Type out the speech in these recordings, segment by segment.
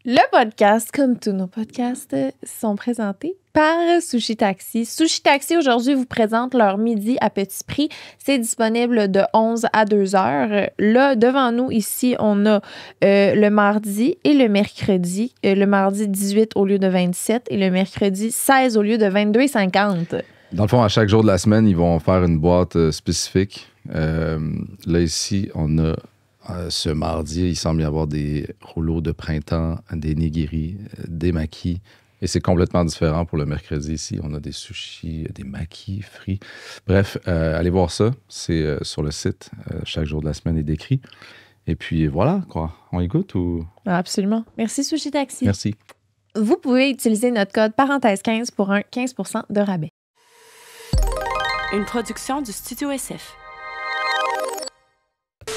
Le podcast, comme tous nos podcasts, sont présentés par Sushi Taxi. Sushi Taxi, aujourd'hui, vous présente leur midi à petit prix. C'est disponible de 11 à 2 heures. Là, devant nous, ici, on a le mardi et le mercredi. Le mardi 18 au lieu de 27 et le mercredi 16 au lieu de 22,50. Dans le fond, à chaque jour de la semaine, ils vont faire une boîte spécifique. Là, ici, on a ce mardi, il semble y avoir des rouleaux de printemps, des nigiri, des makis. Et c'est complètement différent pour le mercredi ici. On a des sushis, des makis frits. Bref, allez voir ça. C'est sur le site. Chaque jour de la semaine est décrit. Et puis voilà, quoi. On y goûte ou... Absolument. Merci Sushi Taxi. Merci. Vous pouvez utiliser notre code parenthèse15 pour un 15% de rabais. Une production du Studio SF.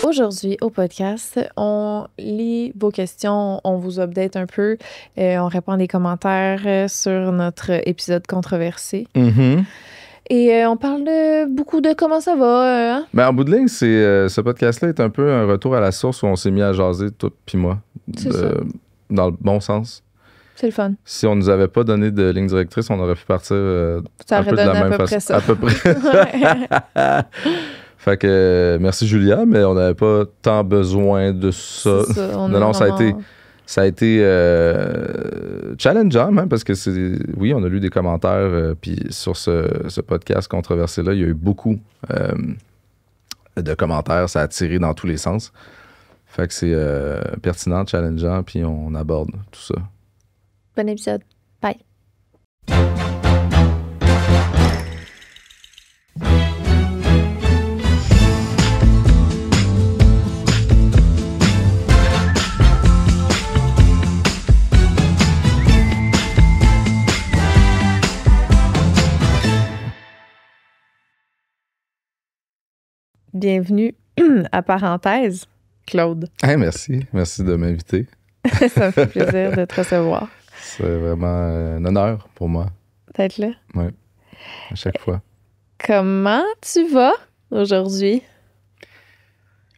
Aujourd'hui, au podcast, on lit vos questions, on vous update un peu, on répond à des commentaires sur notre épisode controversé. Mm-hmm. Et on parle beaucoup de comment ça va. Hein? Ben, en bout de ligne, ce podcast-là est un peu un retour à la source où on s'est mis à jaser, toi puis moi, dans le bon sens. C'est le fun. Si on nous avait pas donné de ligne directrice, on aurait pu partir ça un peu de la même façon. À peu près. Fait que merci Julia, mais on n'avait pas tant besoin de ça. Non, ça a été challengeant, hein, parce que oui, on a lu des commentaires, puis sur ce podcast controversé-là, il y a eu beaucoup de commentaires, ça a tiré dans tous les sens. Fait que c'est pertinent, challengeant, puis on aborde tout ça. Bon épisode. Bye. Bienvenue à Parenthèse, Claude. Hey, merci. Merci de m'inviter. Ça me fait plaisir de te recevoir. C'est vraiment un honneur pour moi. D'être là? Oui, à chaque fois. Comment tu vas aujourd'hui?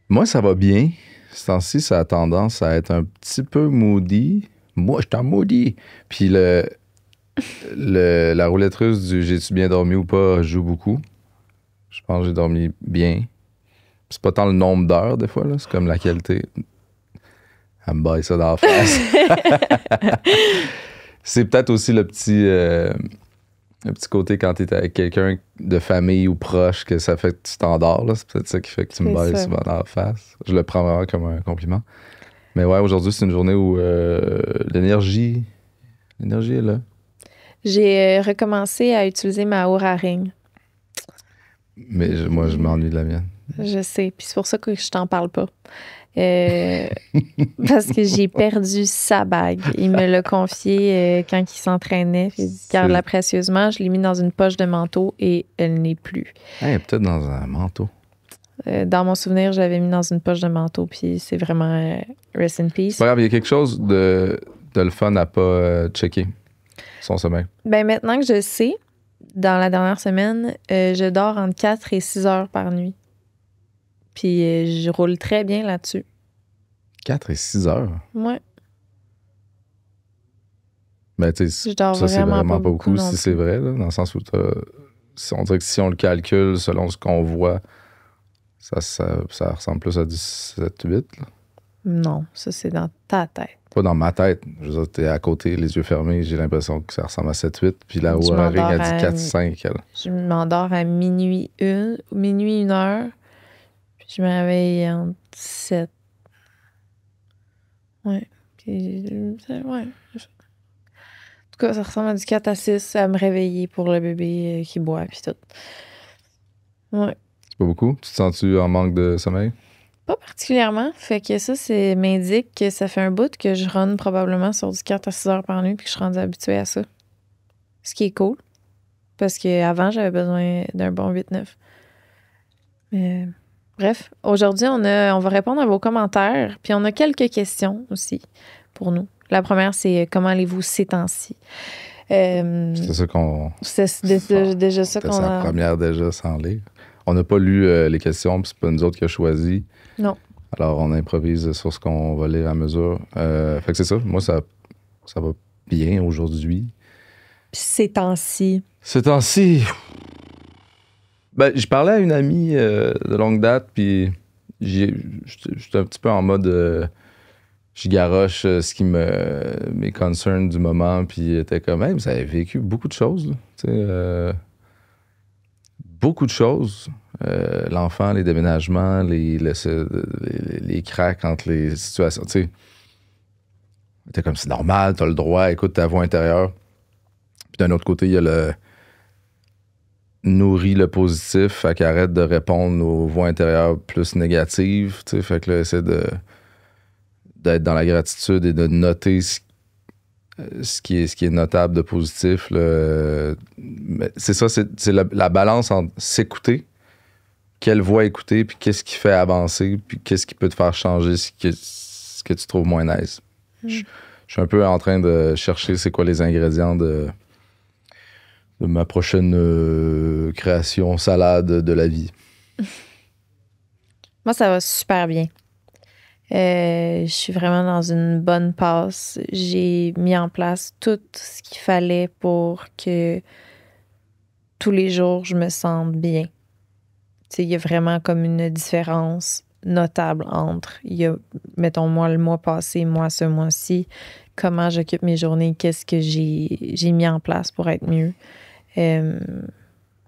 Moi, ça va bien. Ce temps-ci, ça a tendance à être un petit peu moody. Moi, je suis en moody. Puis la roulette russe du « j'ai-tu bien dormi ou pas » joue beaucoup. Je pense que j'ai dormi bien. C'est pas tant le nombre d'heures, des fois, là. C'est comme la qualité. Elle me baille ça dans la face. C'est peut-être aussi le petit côté quand t'es avec quelqu'un de famille ou proche que ça fait que tu t'endors, là. C'est peut-être ça qui fait que tu me bailles souvent dans la face. Je le prends vraiment comme un compliment. Mais ouais, aujourd'hui, c'est une journée où l'énergie est là. J'ai recommencé à utiliser ma Oura Ring. Mais moi, je m'ennuie de la mienne. Je sais, puis c'est pour ça que je t'en parle pas. Parce que j'ai perdu sa bague. Il me l'a confiée quand il s'entraînait. Il dit, garde-la précieusement. Je l'ai mis dans une poche de manteau et elle n'est plus. Hey, peut-être dans un manteau. Dans mon souvenir, je l'avais mis dans une poche de manteau, puis c'est vraiment rest in peace. C'est pas grave, il y a quelque chose de le fun à pas checker son sommeil. Ben maintenant que je sais, dans la dernière semaine, je dors entre 4 et 6 heures par nuit. Puis je roule très bien là-dessus. 4 et 6 heures? Ouais. Ben, tu sais, ça, c'est vraiment pas beaucoup si c'est vrai, là, dans le sens où on dirait que si on le calcule selon ce qu'on voit, ça ressemble plus à 17-8. Là. Non, ça, c'est dans ta tête. Pas dans ma tête. Je veux dire, t'es à côté, les yeux fermés, j'ai l'impression que ça ressemble à 7-8. Puis la Oura Ring a dit 4-5. Je m'endors à minuit 1 heure. Je me réveille entre 7. Ouais. Puis, ouais. En tout cas, ça ressemble à du 4 à 6 à me réveiller pour le bébé qui boit, puis tout. Ouais. C'est pas beaucoup? Tu te sens-tu en manque de sommeil? Pas particulièrement. Fait que ça, m'indique que ça fait un bout que je run probablement sur du 4 à 6 heures par nuit, puis que je suis rendue habituée à ça. Ce qui est cool. Parce qu'avant, j'avais besoin d'un bon 8-9. Mais... Bref, aujourd'hui, on va répondre à vos commentaires, puis on a quelques questions aussi pour nous. La première, c'est comment allez-vous ces temps-ci? C'était ça qu'on... C'est déjà ça qu'on a... C'était sa première déjà sans lire. On n'a pas lu les questions, puis c'est pas nous autres qui a choisi. Non. Alors, on improvise sur ce qu'on va lire à mesure. Fait que c'est ça. Moi, ça Ça va bien aujourd'hui. Puis ces temps-ci. Ces temps-ci, ben, je parlais à une amie de longue date, puis j'étais un petit peu en mode... je garoche mes concerns du moment, puis elle était comme, hey, vous avez vécu beaucoup de choses, là. Tu sais, beaucoup de choses. L'enfant, les déménagements, les cracks entre les situations. Tu sais, t'es comme, c'est normal, t'as le droit, écoute ta voix intérieure. Puis d'un autre côté, il y a le nourrit le positif, fait qu'il arrête de répondre aux voix intérieures plus négatives. Tu sais, fait que là, essaie d'être dans la gratitude et de noter ce qui est notable de positif. Là. Mais c'est ça, c'est la balance entre s'écouter, quelle voix écouter, puis qu'est-ce qui fait avancer, puis qu'est-ce qui peut te faire changer ce que tu trouves moins nice. Je suis un peu en train de chercher c'est quoi les ingrédients de ma prochaine création salade de la vie. Moi, ça va super bien. Je suis vraiment dans une bonne passe. J'ai mis en place tout ce qu'il fallait pour que tous les jours, je me sente bien. Tu sais, il y a vraiment comme une différence notable entre, mettons, moi, le mois passé, moi, ce mois-ci, comment j'occupe mes journées, qu'est-ce que j'ai mis en place pour être mieux. Tu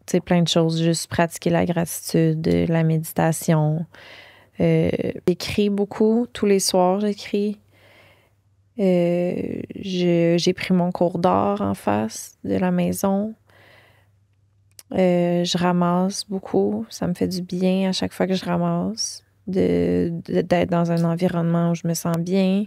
sais, plein de choses, juste pratiquer la gratitude, la méditation. J'écris beaucoup, tous les soirs j'écris. J'ai pris mon cours d'art en face de la maison. Je ramasse beaucoup, ça me fait du bien à chaque fois que je ramasse, d'être dans un environnement où je me sens bien.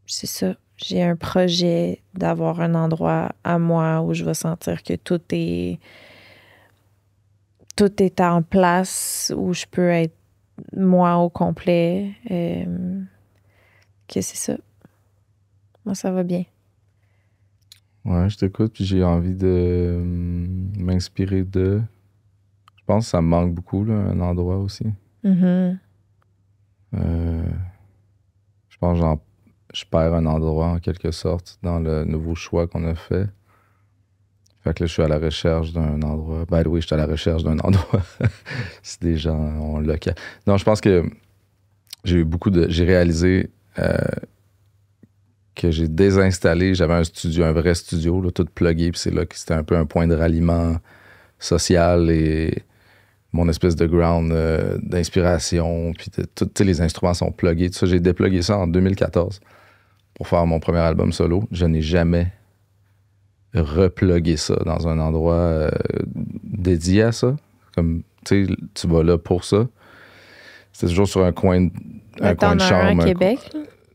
C'est ça, j'ai un projet d'avoir un endroit à moi où je vais sentir que tout est en place, où je peux être moi au complet. Que c'est ça. Moi, ça va bien. Ouais, je t'écoute, puis j'ai envie de m'inspirer de... Je pense que ça me manque beaucoup, là, un endroit aussi. Mm-hmm. Je pense que je perds un endroit, en quelque sorte, dans le nouveau choix qu'on a fait. Fait que là, je suis à la recherche d'un endroit. By the way, je suis à la recherche d'un endroit. Si des gens ont le cas. Non, je pense que j'ai réalisé que j'ai désinstallé. J'avais un vrai studio, là, tout plugué. Puis c'est là que c'était un peu un point de ralliement social et mon espèce de ground d'inspiration. Puis tous les instruments sont plugués. Tout ça, j'ai déplugué ça en 2014 pour faire mon premier album solo. Je n'ai jamais repluguer ça dans un endroit dédié à ça. Comme, tu sais, tu vas là pour ça. C'est toujours sur un coin de chambre. À Québec?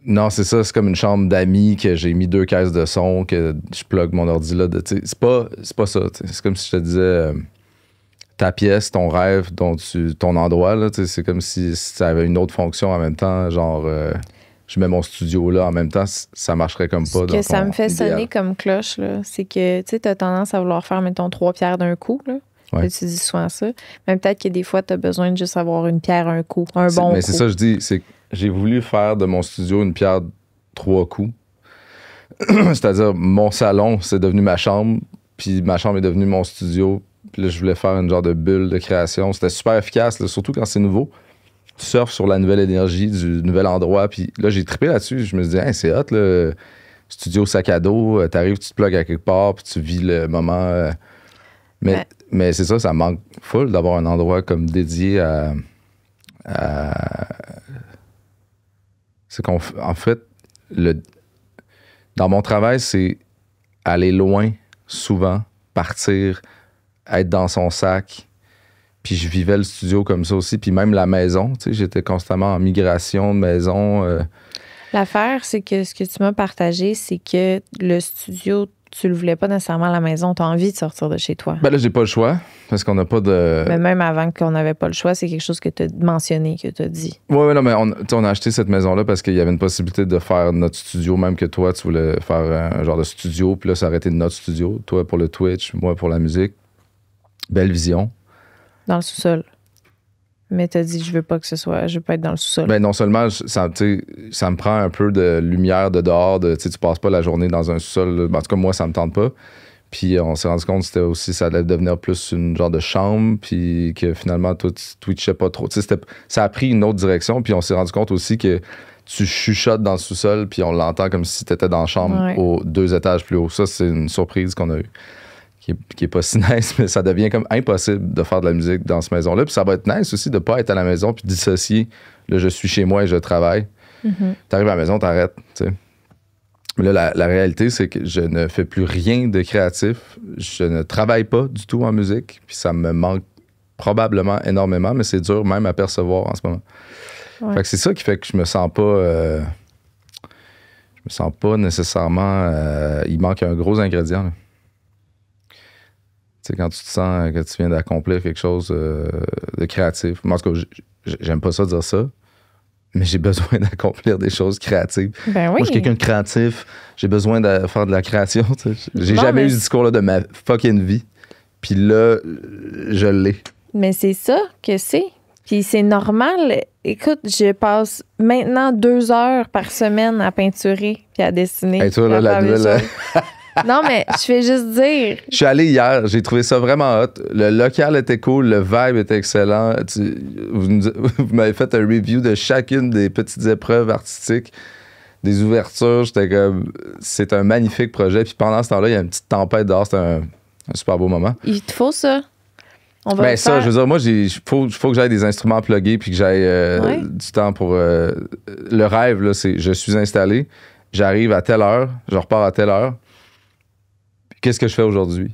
Non, c'est ça. C'est comme une chambre d'amis que j'ai mis 2 caisses de son, que je plug mon ordi là. C'est pas ça. C'est comme si je te disais ta pièce, ton rêve, ton endroit. Là, c'est comme si ça avait une autre fonction en même temps. Genre... je mets mon studio là en même temps, ça marcherait comme pas. Ce que ça me fait sonner comme cloche, là, c'est que tu as tendance à vouloir faire, mettons, 3 pierres d'un coup. Là. Ouais. Tu dis souvent ça. Mais peut-être que des fois, tu as besoin de juste avoir une pierre un coup, un bon coup. Mais c'est ça, je dis, c'est que j'ai voulu faire de mon studio une pierre 3 coups. C'est-à-dire, mon salon, c'est devenu ma chambre, puis ma chambre est devenue mon studio. Puis là, je voulais faire une genre de bulle de création. C'était super efficace, là, surtout quand c'est nouveau. Tu surfes sur la nouvelle énergie du nouvel endroit. Puis là, j'ai trippé là-dessus. Je me suis dit, hey, c'est hot, le studio sac à dos. T'arrives, tu te plugues à quelque part, puis tu vis le moment. Mais c'est ça manque full d'avoir un endroit comme dédié à... C'est qu'en fait, dans mon travail, c'est aller loin, souvent, partir, être dans son sac. Puis je vivais le studio comme ça aussi. Puis même la maison, tu sais, j'étais constamment en migration de maison. L'affaire, c'est que ce que tu m'as partagé, c'est que le studio, tu le voulais pas nécessairement à la maison. Tu as envie de sortir de chez toi. Ben là, j'ai pas le choix parce qu'on n'a pas de... Mais même avant qu'on n'avait pas le choix, c'est quelque chose que tu as mentionné, que tu as dit. Oui, non, mais on a acheté cette maison-là parce qu'il y avait une possibilité de faire notre studio, même que toi, tu voulais faire un genre de studio. Puis là, ça aurait été notre studio. Toi pour le Twitch, moi pour la musique. Belle vision. Dans le sous-sol. Mais t'as dit, je veux pas être dans le sous-sol. Ben non seulement, ça me prend un peu de lumière de dehors, tu passes pas la journée dans un sous-sol. En tout cas, moi, ça me tente pas. Puis on s'est rendu compte que c'était aussi, ça allait devenir plus une genre de chambre, puis que finalement, toi, tu twitchais pas trop. Ça a pris une autre direction, puis on s'est rendu compte aussi que tu chuchotes dans le sous-sol, puis on l'entend comme si t'étais dans la chambre aux 2 étages plus haut. Ça, c'est une surprise qu'on a eue, qui est pas si nice, mais ça devient comme impossible de faire de la musique dans cette maison-là. Puis ça va être nice aussi de pas être à la maison, puis dissocier. Là, je suis chez moi et je travaille. T'arrives à la maison, t'arrêtes, tu sais. Mais là, la réalité, c'est que je ne fais plus rien de créatif. Je ne travaille pas du tout en musique. Puis ça me manque probablement énormément, mais c'est dur même à percevoir en ce moment. Fait que c'est ça qui fait que je me sens pas nécessairement... il manque un gros ingrédient. Là. Tu sais, quand tu te sens que tu viens d'accomplir quelque chose de créatif. Moi, en tout cas, j'aime pas ça dire ça. Mais j'ai besoin d'accomplir des choses créatives. Ben oui. Moi, je suis quelqu'un de créatif. J'ai besoin de faire de la création. J'ai jamais eu ce discours-là de ma fucking vie. Puis là, je l'ai. Mais c'est ça que c'est. Puis c'est normal. Écoute, je passe maintenant 2 heures par semaine à peinturer puis à dessiner. Et toi, là, la nouvelle... Non, mais je fais juste dire. Je suis allé hier, j'ai trouvé ça vraiment hot. Le local était cool, le vibe était excellent. Vous m'avez fait un review de chacune des petites épreuves artistiques, des ouvertures. J'étais comme, c'est un magnifique projet. Puis pendant ce temps-là, il y a une petite tempête dehors. C'était un super beau moment. Il te faut ça. On va ben ça, je veux dire, moi, il faut que j'aille des instruments pluggés puis que j'aille du temps pour... le rêve, là, c'est je suis installé, j'arrive à telle heure, je repars à telle heure. Qu'est-ce que je fais aujourd'hui?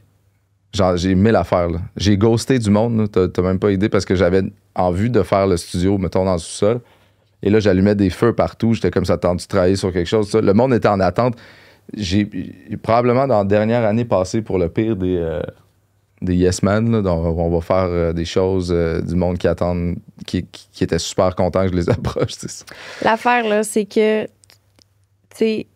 Genre, j'ai 1000 affaires. Là. J'ai ghosté du monde. T'as même pas idée parce que j'avais en vue de faire le studio, mettons, dans le sous-sol. Et là, j'allumais des feux partout. J'étais comme ça, tendu de travailler sur quelque chose. Ça. Le monde était en attente. J'ai probablement, dans la dernière année, passé pour le pire des yes men. Là, donc, on va faire des choses du monde qui attendent, qui étaient super contents que je les approche. L'affaire, là, c'est que, tu sais,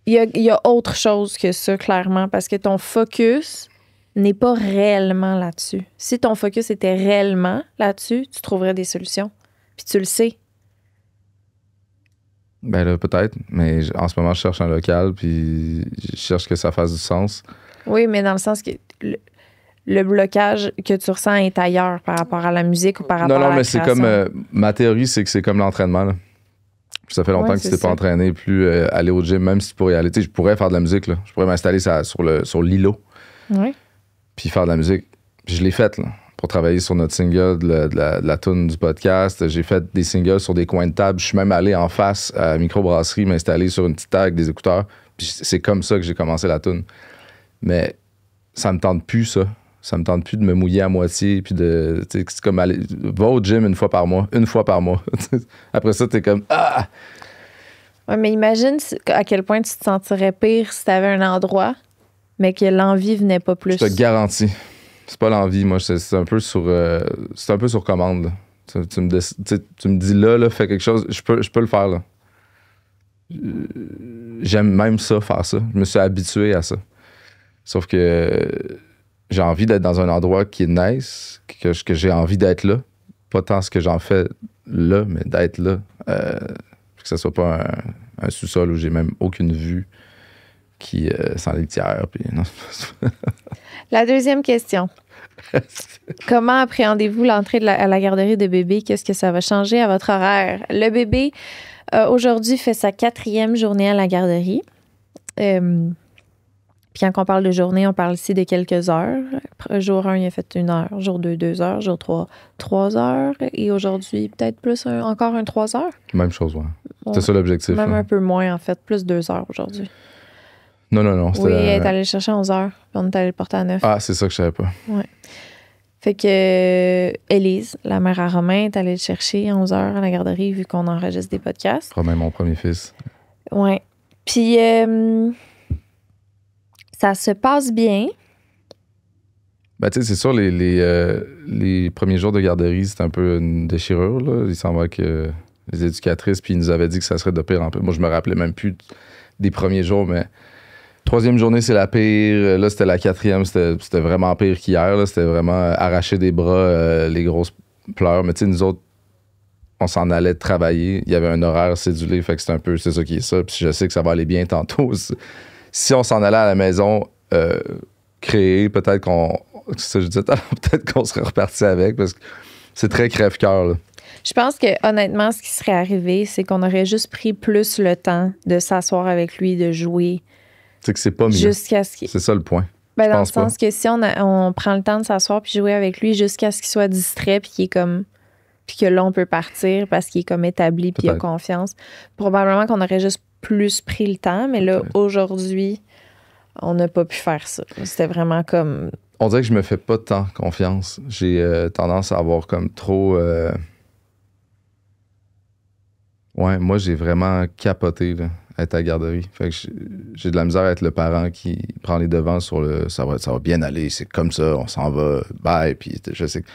il y a autre chose que ça, clairement, parce que ton focus n'est pas réellement là-dessus. Si ton focus était réellement là-dessus, tu trouverais des solutions. Puis tu le sais. Ben là, peut-être. Mais en ce moment, je cherche un local, puis je cherche que ça fasse du sens. Oui, mais dans le sens que le blocage que tu ressens est ailleurs par rapport à la musique ou par rapport à la création. Non, mais c'est comme... ma théorie, c'est que c'est comme l'entraînement, là. Ça fait longtemps que tu t'es pas entraîné, plus aller au gym, même si tu pourrais y aller. Tu sais, je pourrais faire de la musique, là. Je pourrais m'installer sur l'îlot. Oui. Puis faire de la musique. Puis je l'ai faite, là. Pour travailler sur notre single de la toune du podcast. J'ai fait des singles sur des coins de table. Je suis même allé en face à la microbrasserie, m'installer sur une petite table avec des écouteurs. Puis c'est comme ça que j'ai commencé la toune. Mais ça me tente plus, ça. Ça me tente plus de me mouiller à moitié. Puis c'est comme aller. Va au gym une fois par mois. Après ça, t'es comme. Ah! Ouais, mais imagine à quel point tu te sentirais pire si t'avais un endroit, mais que l'envie venait pas plus. Je te garantis. C'est pas l'envie, moi. C'est un peu sur commande. Là. Tu me dis là, fais quelque chose. Je peux le faire, là. J'aime même ça, faire ça. Je me suis habitué à ça. Sauf que j'ai envie d'être dans un endroit qui est nice, que j'ai envie d'être là. Pas tant ce que j'en fais là, mais d'être là. Que ce soit pas un sous-sol où j'ai même aucune vue qui sans litière. Puis, non. La deuxième question. Comment appréhendez-vous l'entrée à la garderie de bébé? Qu'est-ce que ça va changer à votre horaire? Le bébé, aujourd'hui, fait sa 4e journée à la garderie. Puis quand on parle de journée, on parle ici de quelques heures. Jour 1, il a fait 1 heure. Jour 2, 2 heures. Jour 3, 3 heures. Et aujourd'hui, peut-être plus encore 3 heures. Même chose, ouais. C'était ça l'objectif. Même là. un peu moins, en fait. Plus 2 heures aujourd'hui. Non. Oui, elle est allée le chercher à 11 heures. Puis on est allé le porter à 9. Ah, c'est ça que je savais pas. Oui. Fait que Élise, la mère à Romain, est allée le chercher à 11 heures à la garderie vu qu'on enregistre des podcasts. Romain, mon premier fils. Oui. Puis ça se passe bien. Ben, tu sais, c'est sûr, les premiers jours de garderie, c'était un peu une déchirure, là. Il semblait que les éducatrices, puis ils nous avaient dit que ça serait de pire en pire. Moi, je me rappelais même plus des premiers jours, mais 3e journée, c'est la pire. Là, c'était la 4e, c'était vraiment pire qu'hier, là. C'était vraiment arracher des bras, les grosses pleure. Mais tu sais, nous autres, on s'en allait travailler. Il y avait un horaire cédulé, fait que c'est ça qui est ça. Puis je sais que ça va aller bien tantôt. Si on s'en allait à la maison créer, peut-être qu'on... C'est ça que je disais, peut-être qu'on serait reparti avec, parce que c'est très crève-cœur, là. Je pense que honnêtement, ce qui serait arrivé, c'est qu'on aurait juste pris plus le temps de s'asseoir avec lui, de jouer. C'est que c'est pas mieux. Jusqu'à ce qu'il... C'est ça le point. Ben, dans le sens que si on prend le temps de s'asseoir puis jouer avec lui jusqu'à ce qu'il soit distrait puis qu'il est comme... Puis que là, on peut partir parce qu'il est comme établi puis il a confiance. Probablement qu'on aurait juste plus pris le temps, mais là, aujourd'hui, on n'a pas pu faire ça. C'était vraiment comme... On dirait que je me fais pas tant confiance. J'ai tendance à avoir comme trop... Ouais, moi, j'ai vraiment capoté là, à être à la garderie. Fait que j'ai de la misère à être le parent qui prend les devants sur le... Ça va bien aller, c'est comme ça, on s'en va, bye. Puis je sais que...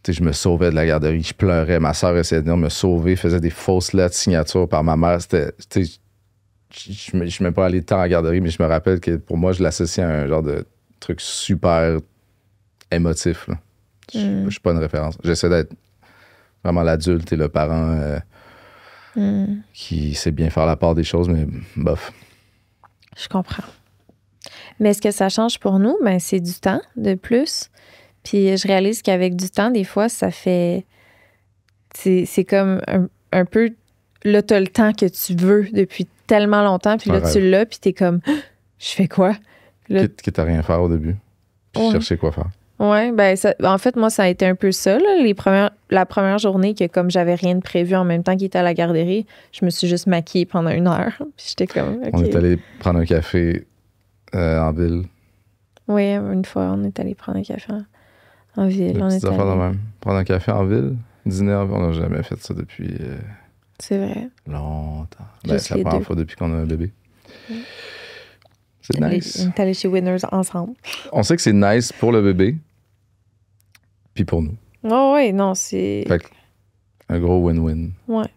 Je me sauvais de la garderie, je pleurais. Ma soeur essayait de venir me sauver, faisait des fausses lettres signature par ma mère. C'était... Je ne suis même pas allé tant à la garderie, mais je me rappelle que pour moi, je l'associais à un genre de truc super émotif. Là. Je suis pas une référence. J'essaie d'être vraiment l'adulte et le parent qui sait bien faire la part des choses, mais bof. Je comprends. Mais ce que ça change pour nous, ben, c'est du temps de plus. Puis je réalise qu'avec du temps, des fois, ça fait... C'est comme un peu... Là, t'as le temps que tu veux depuis tellement longtemps, puis là, tu l'as, puis t'es comme... Je fais quoi? Là, Quitte à rien faire au début. Puis chercher quoi faire. Oui, ben en fait, moi, ça a été un peu ça. Là, la première journée que comme j'avais rien de prévu en même temps qu'il était à la garderie, je me suis juste maquillée pendant 1 heure. Puis j'étais comme... Okay. On est allé prendre un café en ville. Oui, une fois, on est allé prendre un café en ville. On est allé... même. Prendre un café en ville, dîner en ville, on n'a jamais fait ça depuis... C'est vrai. Longtemps. Ben, c'est la première fois depuis qu'on a un bébé. Oui. C'est nice. On est allé chez Winners ensemble. On sait que c'est nice pour le bébé, puis pour nous. Oh, oui, non, c'est... Fait que, un gros win-win. Ouais.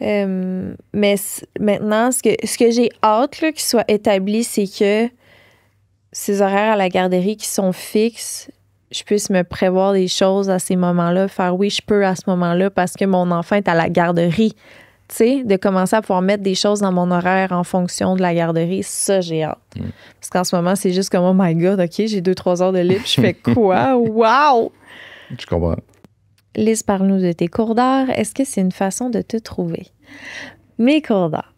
Mais maintenant, ce que j'ai hâte là, qu'il soit établi, c'est que ces horaires à la garderie qui sont fixes, je puisse me prévoir des choses à ces moments-là, faire oui, je peux à ce moment-là parce que mon enfant est à la garderie. Tu sais, de commencer à pouvoir mettre des choses dans mon horaire en fonction de la garderie, ça, j'ai hâte. Parce qu'en ce moment, c'est juste comme, oh my God, OK, j'ai 2-3 heures de libre, je fais quoi? Wow! Je comprends. Lise, parle-nous de tes cours d'art. Est-ce que c'est une façon de te trouver? Mes cours d'art.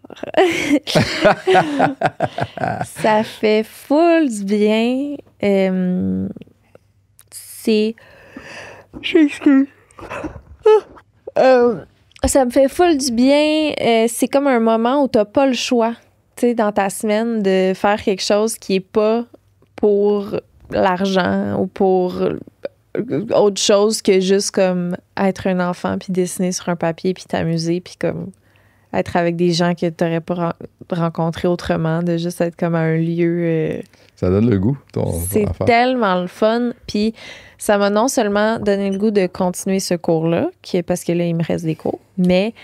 Ça fait full du bien. C'est... J'excuse. Ça me fait full du bien. C'est comme un moment où t'as pas le choix, tu sais, dans ta semaine, de faire quelque chose qui est pas pour l'argent ou pour autre chose que juste comme être un enfant puis dessiner sur un papier puis t'amuser puis comme être avec des gens que t'aurais pas rencontrés autrement, de juste être comme à un lieu... Ça donne le goût, ton C'est tellement le fun. Puis ça m'a non seulement donné le goût de continuer ce cours-là, parce que là, il me reste des cours, mais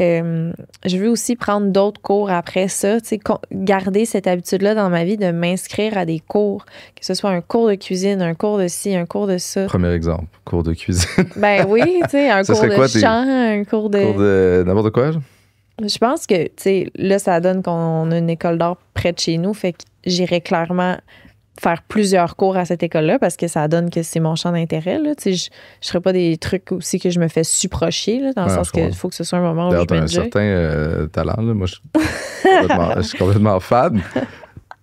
je veux aussi prendre d'autres cours après ça, tu sais, garder cette habitude-là dans ma vie de m'inscrire à des cours, que ce soit un cours de cuisine, un cours de ci, un cours de ça. Premier exemple, cours de cuisine. Ben oui, tu sais, un cours de chant, un cours de... Cours de n'importe quoi, genre? Je pense que, tu sais, là, ça donne qu'on a une école d'art près de chez nous, fait que j'irais clairement faire plusieurs cours à cette école-là parce que ça donne que c'est mon champ d'intérêt, là. Tu sais, je ferais pas des trucs aussi que je me fais suprocher, là, dans le sens qu'il faut que ce soit un moment où je t'as un certain talent, là. Moi, je suis complètement fan.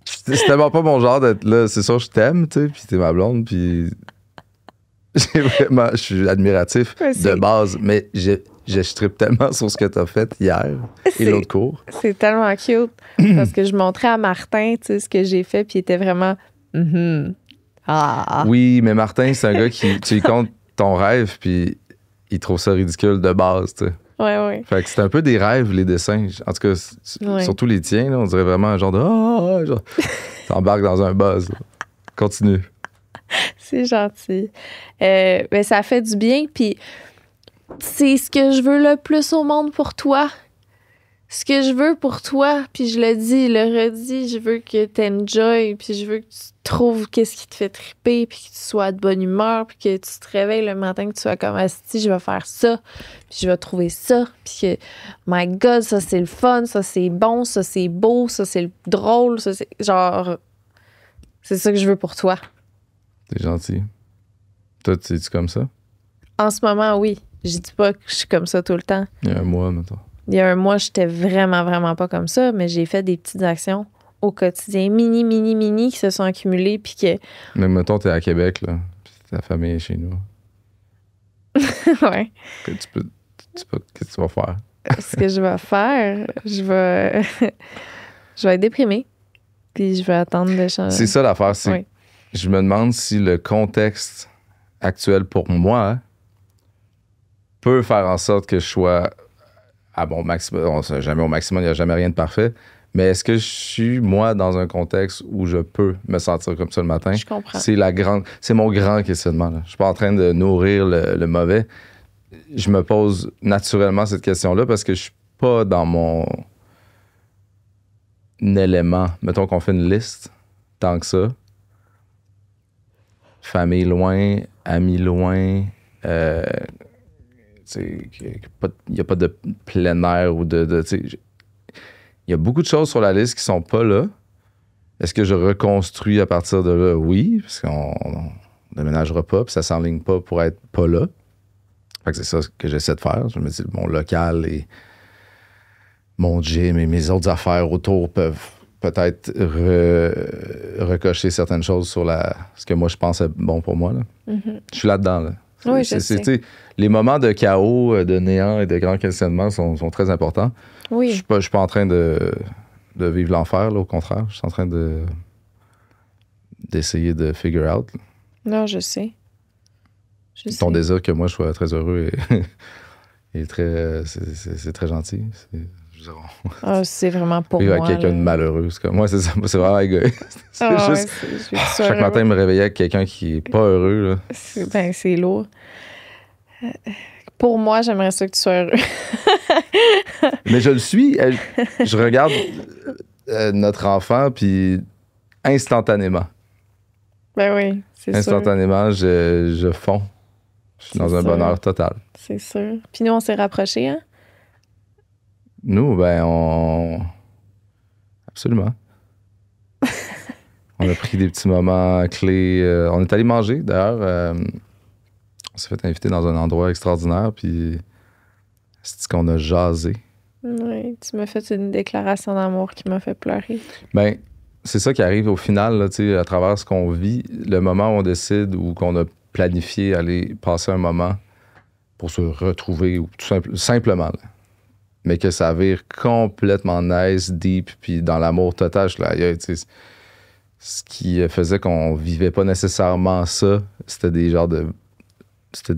C'est tellement pas mon genre d'être là. C'est sûr, je t'aime, tu sais, puis t'es ma blonde, puis je suis admiratif de base, mais je trippe tellement sur ce que tu as fait hier et l'autre cours. C'est tellement cute parce que je montrais à Martin, tu sais, ce que j'ai fait, puis il était vraiment Oui, mais Martin, c'est un gars qui tu lui comptes ton rêve, puis il trouve ça ridicule de base, tu sais. Ouais. Fait que c'est un peu des rêves, les dessins. En tout cas, surtout les tiens, là, on dirait vraiment un genre de genre, t'embarques dans un buzz. Là. Continue. C'est gentil. Mais ça fait du bien, puis c'est ce que je veux le plus au monde pour toi. Ce que je veux pour toi, puis je le dis, le redis, je veux que tu enjoy, puis je veux que tu trouves qu'est-ce qui te fait triper, puis que tu sois de bonne humeur, puis que tu te réveilles le matin, que tu sois comme asti, je vais faire ça, puis je vais trouver ça, puis que, my God, ça c'est le fun, ça c'est bon, ça c'est beau, ça c'est drôle, ça c'est genre, c'est ça que je veux pour toi. T'es gentil. Toi, tu es comme ça? En ce moment, oui. Je dis pas que je suis comme ça tout le temps. Il y a un mois, mettons. Il y a un mois, j'étais vraiment, vraiment pas comme ça, mais j'ai fait des petites actions au quotidien, mini, qui se sont accumulées, puis que... Mais mettons, t'es à Québec, là, puis ta famille est chez nous. Ouais. Qu'est-ce que tu vas faire? Ce que je vais faire, je vais être déprimée, puis je vais attendre de changer. C'est ça l'affaire, c'est... Oui. Je me demande si le contexte actuel pour moi peut faire en sorte que je sois à mon maximum. On sait jamais au maximum, il n'y a jamais rien de parfait. Mais est-ce que je suis, moi, dans un contexte où je peux me sentir comme ça le matin? Je comprends. C'est mon grand questionnement. Là. Je suis pas en train de nourrir le mauvais. Je me pose naturellement cette question-là parce que je suis pas dans mon élément. Mettons qu'on fait une liste, tant que ça. Famille loin, amis loin, il n'y a pas de plein air ou il y a beaucoup de choses sur la liste qui sont pas là. Est-ce que je reconstruis à partir de là? Oui, parce qu'on ne déménagera pas, puis ça s'enligne pas pour être pas là. Fait que c'est ça que j'essaie de faire. Je me dis, mon local et mon gym et mes autres affaires autour peuvent peut-être recocher certaines choses sur ce que moi je pense est bon pour moi. Là. Mm-hmm. Je suis là-dedans. Là. Oui, je sais. Les moments de chaos, de néant et de grands questionnements sont très importants. Oui. Je suis pas en train de vivre l'enfer, là, au contraire. Je suis en train d'essayer de figure out. Là. Non, je sais. Ton désir que moi je sois très heureux et très, c'est très gentil. C'est vraiment pour moi. moi. Quelqu'un de malheureux. Moi, c'est ça. C'est vraiment égoïste. Chaque matin, me réveiller avec quelqu'un qui est pas heureux. Là. C'est lourd. Pour moi, j'aimerais ça que tu sois heureux. Mais je le suis. Je regarde notre enfant, puis instantanément. Ben oui, c'est sûr. Instantanément, je fonds. Je suis dans un bonheur total. C'est sûr. Puis nous, on s'est rapprochés, hein? Nous, absolument. On a pris des petits moments clés. On est allé manger, d'ailleurs. On s'est fait inviter dans un endroit extraordinaire, puis c'est qu'on a jasé. Oui, tu m'as fait une déclaration d'amour qui m'a fait pleurer. Ben, c'est ça qui arrive au final, là, à travers ce qu'on vit, le moment où on décide ou qu'on a planifié aller passer un moment pour se retrouver, ou tout simplement, là. Mais que ça vire complètement nice, deep, puis dans l'amour total, je suis là, ce qui faisait qu'on vivait pas nécessairement ça, c'était des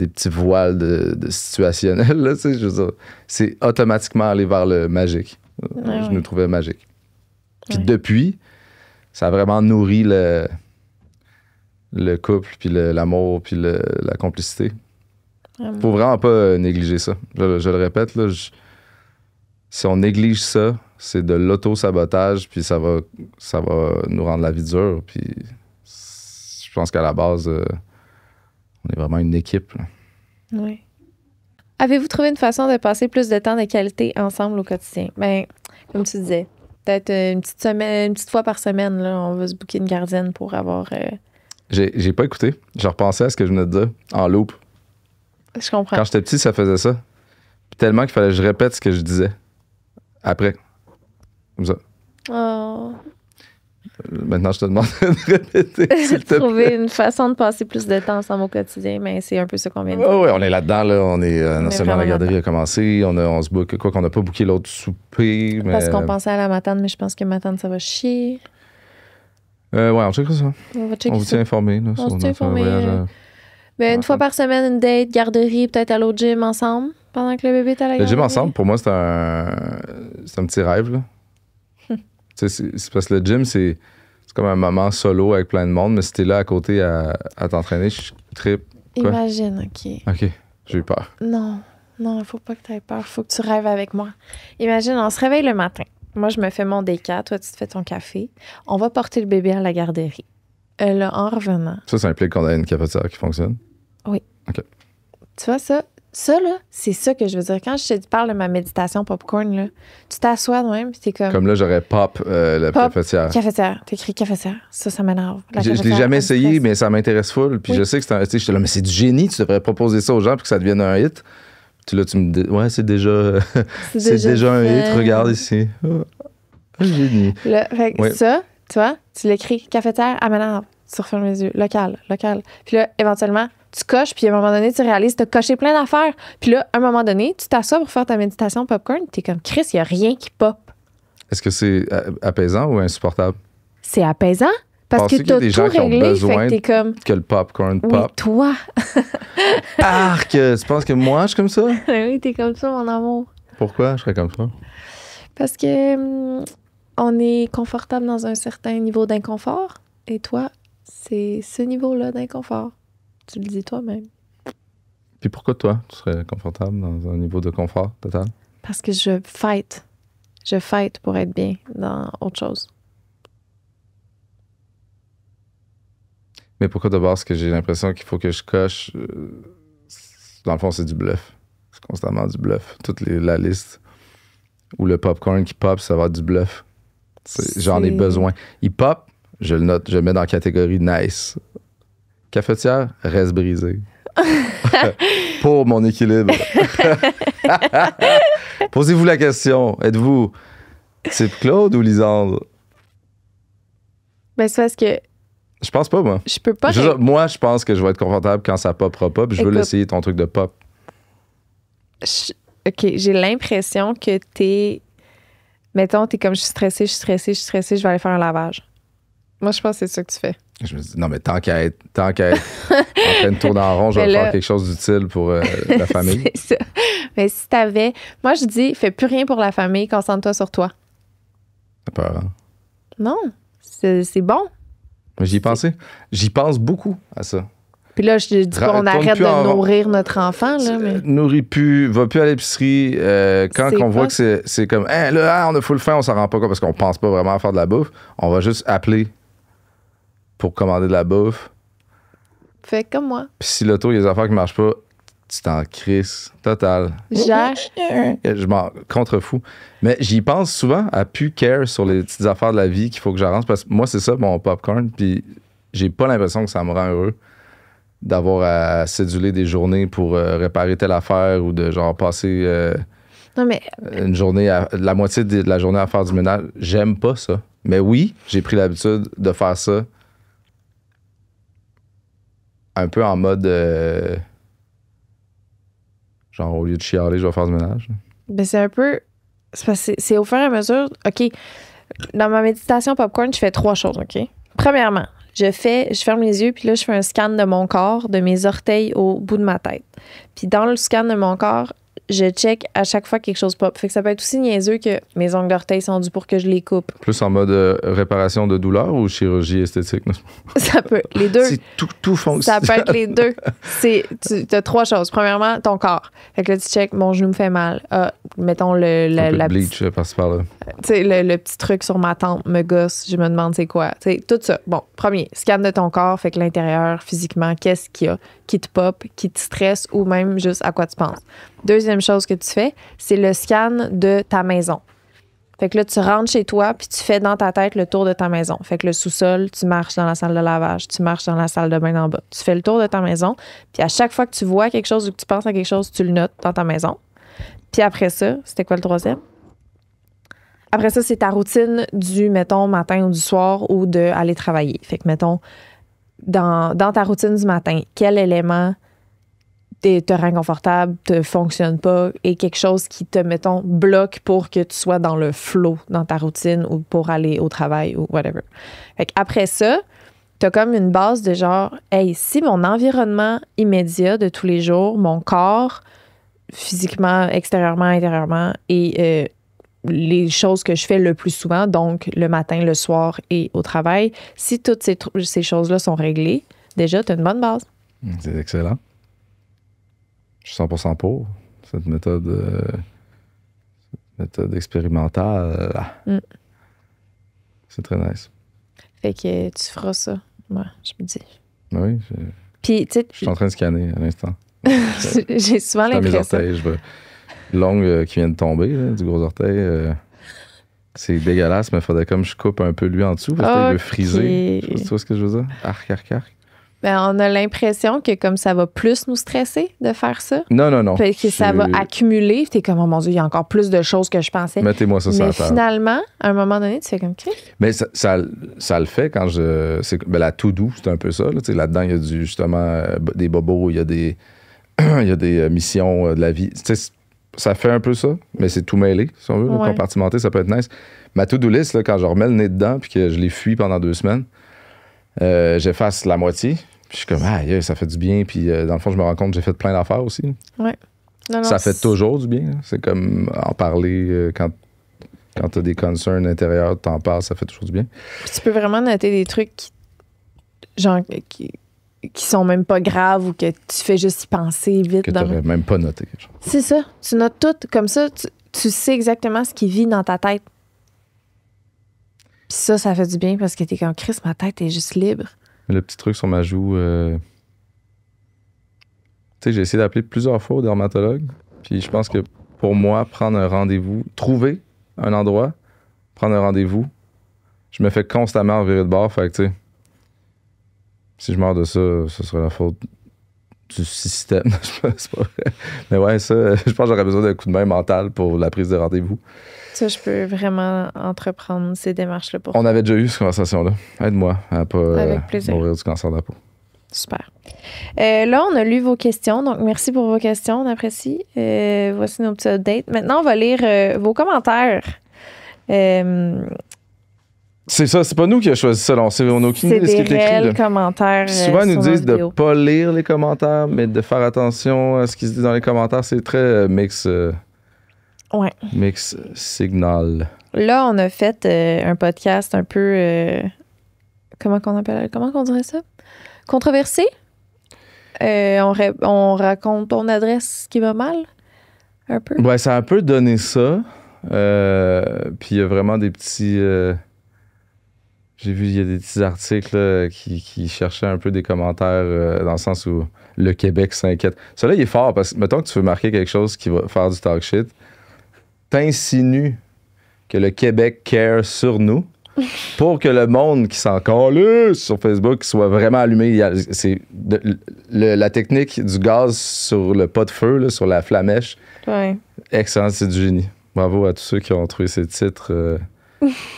petits voiles de situationnel, là, je veux dire, c'est automatiquement aller vers le magique. Je nous trouvais magique. Puis depuis, ça a vraiment nourri le couple, puis l'amour, puis la complicité. Faut vraiment pas négliger ça. Je le répète, là, si on néglige ça, c'est de l'auto-sabotage, puis ça va nous rendre la vie dure. Puis je pense qu'à la base, on est vraiment une équipe. Là. Oui. Avez-vous trouvé une façon de passer plus de temps de qualité ensemble au quotidien? Bien, comme tu disais, peut-être une petite fois par semaine, là, on va se booker une gardienne pour avoir... J'ai pas écouté. Je repensais à ce que je venais de dire en loop. Je comprends. Quand j'étais petit, ça faisait ça. Puis tellement qu'il fallait que je répète ce que je disais. Après. Comme ça. Oh. Maintenant, je te demande de répéter, s'il te plaît. Trouver une façon de passer plus de temps ensemble au quotidien, mais c'est un peu ça qu'on vient de dire. Oui, on est là-dedans. Là. On est non seulement la garderie a commencé, on se book, quoi qu'on n'a pas booké l'autre souper. Mais... Parce qu'on pensait à la matane, mais je pense que matane, ça va chier. Ouais, on checkera ça. On va checker on vous tient informé. Là, on se tient informé. Ben, une fois par semaine, une date, garderie, peut-être aller au gym ensemble pendant que le bébé est à la garderie. Le gym ensemble, pour moi, c'est un petit rêve. Là. C'est parce que le gym, c'est comme un moment solo avec plein de monde, mais si t'es là à côté à t'entraîner, je trippe. Imagine, OK. OK, j'ai eu peur. Non. Non, faut pas que tu aies peur. Faut que tu rêves avec moi. Imagine, on se réveille le matin. Moi, je me fais mon déca. Toi, tu te fais ton café. On va porter le bébé à la garderie. Là, en revenant. Ça implique qu'on a une cafetière qui fonctionne? Oui. OK. Tu vois, ça, là, c'est ça que je veux dire. Quand je te parle de ma méditation popcorn, là, tu t'assois de même, puis t'es comme... Comme là, j'aurais pop la Pop, cafetière. Cafetière. T'écris cafetière. Ça m'énerve. La Je l'ai cafetière, jamais ça me essayé, stresse. mais ça m'intéresse full. Puis Oui. je sais que c'est un. Tu sais, j'étais là, mais c'est du génie, tu devrais proposer ça aux gens pour que ça devienne un hit. Puis là, tu me dis, ouais, c'est déjà, c'est déjà un fait. hit, regarde ici. Un génie. Là, fait que Oui. ça, tu vois, tu l'écris cafetière à Ménard. Tu refermes les yeux. Local. Puis là, éventuellement, tu coches, puis à un moment donné, tu réalises que tu as coché plein d'affaires. Puis là, à un moment donné, tu t'assois pour faire ta méditation popcorn. T'es comme, Chris, il n'y a rien qui pop. Est-ce que c'est apaisant ou insupportable? C'est apaisant parce Penses-tu que qu'il y a t'as des tout gens qui ont réglé. Fait besoin que t'es comme, Que le popcorn oui, pop. toi. Arc! Tu penses que moi, je suis comme ça? Oui, t'es comme ça, mon amour. Pourquoi je serais comme ça? Parce que on est confortable dans un certain niveau d'inconfort. Et toi, c'est ce niveau-là d'inconfort. Tu le dis toi-même. Puis pourquoi toi, tu serais confortable dans un niveau de confort total? Parce que je fight. Je fight pour être bien dans autre chose. Mais pourquoi d'abord, parce que j'ai l'impression qu'il faut que je coche. Dans le fond, c'est du bluff. C'est constamment du bluff. La liste où le popcorn qui pop, ça va être du bluff. J'en ai besoin. Il pop, je le note, je le mets dans la catégorie nice. Cafetière, reste brisé. Pour mon équilibre. Posez-vous la question. Êtes-vous type Claude ou Lisandre? Ben, c'est parce que Je pense pas, moi. je peux pas... Moi, je pense que je vais être confortable quand ça popera pas. Puis je veux Écoute. l'essayer, ton truc de pop. OK, j'ai l'impression que t'es... Mettons, t'es comme, je suis stressée, je vais aller faire un lavage. Moi, je pense que c'est ça que tu fais. Je me dis, non, mais tant qu'à être en train de tourner en rond, je vais Mais là- faire quelque chose d'utile pour la famille. C'est ça. Mais si t'avais... Moi, je dis, fais plus rien pour la famille, concentre-toi sur toi. T'as peur, hein? Non, c'est bon. Mais j'y ai pensé. J'y pense beaucoup à ça. Puis là, je dis pas, on Tourne arrête plus de en rond. nourrir notre enfant, là, mais... Nourrit plus, va plus à l'épicerie. Quand C'est on voit pas- que c'est comme, là, on a full faim, on s'en rend pas compte parce qu'on pense pas vraiment à faire de la bouffe. On va juste appeler pour commander de la bouffe. Fais comme moi. Puis si l'auto, il y a des affaires qui marchent pas, tu t'en crisses total. Gère. Je m'en contrefous. Mais j'y pense souvent à plus care sur les petites affaires de la vie qu'il faut que j'avance parce que moi, c'est ça mon popcorn. Puis j'ai pas l'impression que ça me rend heureux d'avoir à céduler des journées pour réparer telle affaire ou de genre passer Non, mais une journée, la moitié de la journée à faire du ménage. J'aime pas ça. Mais oui, j'ai pris l'habitude de faire ça un peu en mode genre au lieu de chialer, je vais faire du ménage. ben, c'est un peu... C'est au fur et à mesure... OK, dans ma méditation popcorn, je fais 3 choses, OK? Premièrement, je ferme les yeux, puis là, je fais un scan de mon corps, de mes orteils au bout de ma tête. Puis dans le scan de mon corps, je check à chaque fois que quelque chose pop. Fait que ça peut être aussi niaiseux que mes ongles d'orteil sont dus pour que je les coupe. Plus en mode réparation de douleur ou chirurgie esthétique? Ça peut... Les deux... C'est tout fonctionne. Ça peut être les deux. Tu as 3 choses. Premièrement, ton corps. Fait que là, tu check, mon genou me fait mal. Ah, mettons Un peu de la bleach par-ci par-là. tu sais, le petit truc sur ma tempe me gosse. Je me demande c'est quoi. Tu sais, tout ça. Bon, premier, scan de ton corps. Fait que l'intérieur, physiquement, qu'est-ce qu'il y a qui te pop, qui te stresse ou même juste à quoi tu penses. Deuxième chose que tu fais, c'est le scan de ta maison. Fait que là, tu rentres chez toi puis tu fais dans ta tête le tour de ta maison. Fait que le sous-sol, tu marches dans la salle de lavage, tu marches dans la salle de bain en bas. Tu fais le tour de ta maison. Puis à chaque fois que tu vois quelque chose ou que tu penses à quelque chose, tu le notes dans ta maison. Puis après ça, c'était quoi le troisième? Après ça, c'est ta routine du, mettons, matin ou du soir ou d'aller travailler. Fait que, mettons, dans ta routine du matin, quel élément te rend confortable, te fonctionne pas et quelque chose qui te, mettons, bloque pour que tu sois dans le flow dans ta routine ou pour aller au travail ou whatever. Fait qu'après ça, t'as comme une base de genre, hey, si mon environnement immédiat de tous les jours, mon corps, physiquement, extérieurement, intérieurement, et les choses que je fais le plus souvent, donc le matin, le soir et au travail, si toutes ces choses-là sont réglées, déjà, tu as une bonne base. C'est excellent. Je suis 100% pour. cette méthode expérimentale. C'est très nice. Fait que tu feras ça. Moi, je me dis. Oui, Puis, tu sais. je suis en train de scanner à l'instant. J'ai souvent Dans mes l'impression. orteils, je vois l'ongle qui vient de tomber, là, du gros orteil. C'est dégueulasse, mais il faudrait comme je coupe un peu lui en dessous parce qu'il veut friser. Je sais pas si tu vois ce que je veux dire. Arc. Ben, on a l'impression que comme ça va plus nous stresser de faire ça. Non. Puis que ça va accumuler. T'es comme, oh mon Dieu, il y a encore plus de choses que je pensais. Mettez-moi ça sur la Mais table. finalement, à un moment donné, tu fais comme Chris. Mais ça le fait quand la to-do, c'est un peu ça. Là, là-dedans, il y a justement des bobos, il y a des, il y a des missions de la vie. Ça fait un peu ça, mais c'est tout mêlé, si on veut. Ouais. Compartimenté, ça peut être nice. Ma to-do list, là, quand je remets le nez dedans puis que je les fuis pendant 2 semaines, j'efface la moitié. Puis je suis comme, ça fait du bien. Puis dans le fond, je me rends compte que j'ai fait plein d'affaires aussi. Ouais. Non, Ça fait toujours du bien. C'est comme en parler quand tu as des concerns intérieurs, t'en parles, ça fait toujours du bien. Tu peux vraiment noter des trucs qui sont même pas graves ou que tu fais juste y penser vite. Que tu n'aurais même pas noté quelque chose. C'est ça. Tu notes tout. Comme ça, tu sais exactement ce qui vit dans ta tête. Puis ça fait du bien parce que t'es comme Chris, ma tête est juste libre. Le petit truc sur ma joue, tu sais, j'ai essayé d'appeler plusieurs fois au dermatologue. Puis je pense que pour moi, prendre un rendez-vous, trouver un endroit, prendre un rendez-vous, je me fais constamment virer de bord. Fait que, tu sais, si je meurs de ça, ce serait la faute du système. C'est pas vrai. Mais ouais, ça, je pense que j'aurais besoin d'un coup de main mental pour la prise de rendez-vous. Ça, je peux vraiment entreprendre ces démarches-là pour On avait déjà eu cette conversation-là. Aide-moi à pas mourir du cancer de la peau. Super. Là, on a lu vos questions, donc merci pour vos questions, on apprécie. Voici nos petits updates. Maintenant, on va lire vos commentaires. C'est ça, c'est pas nous qui a choisi ça. On n'a aucune idée de ce qui est C'est des écrit. réels commentaires. Souvent, ils nous sur disent nos de vidéos. pas lire les commentaires, mais de faire attention à ce qui se dit dans les commentaires. C'est très mix signal. Là, on a fait un podcast un peu... comment qu'on dirait ça? Controversé. On raconte ton adresse qui va mal, un peu. Ouais, ça a un peu donné ça. Puis il y a vraiment des petits... j'ai vu, il y a des petits articles là, qui cherchaient un peu des commentaires dans le sens où le Québec s'inquiète. Celui-là, il est fort parce que, mettons que tu veux marquer quelque chose qui va faire du talk shit, t'insinues que le Québec care sur nous pour que le monde qui s'en calisse sur Facebook soit vraiment allumé. C'est la technique du gaz sur le pas de feu, là, sur la flamèche. Ouais. Excellent, c'est du génie. Bravo à tous ceux qui ont trouvé ces titres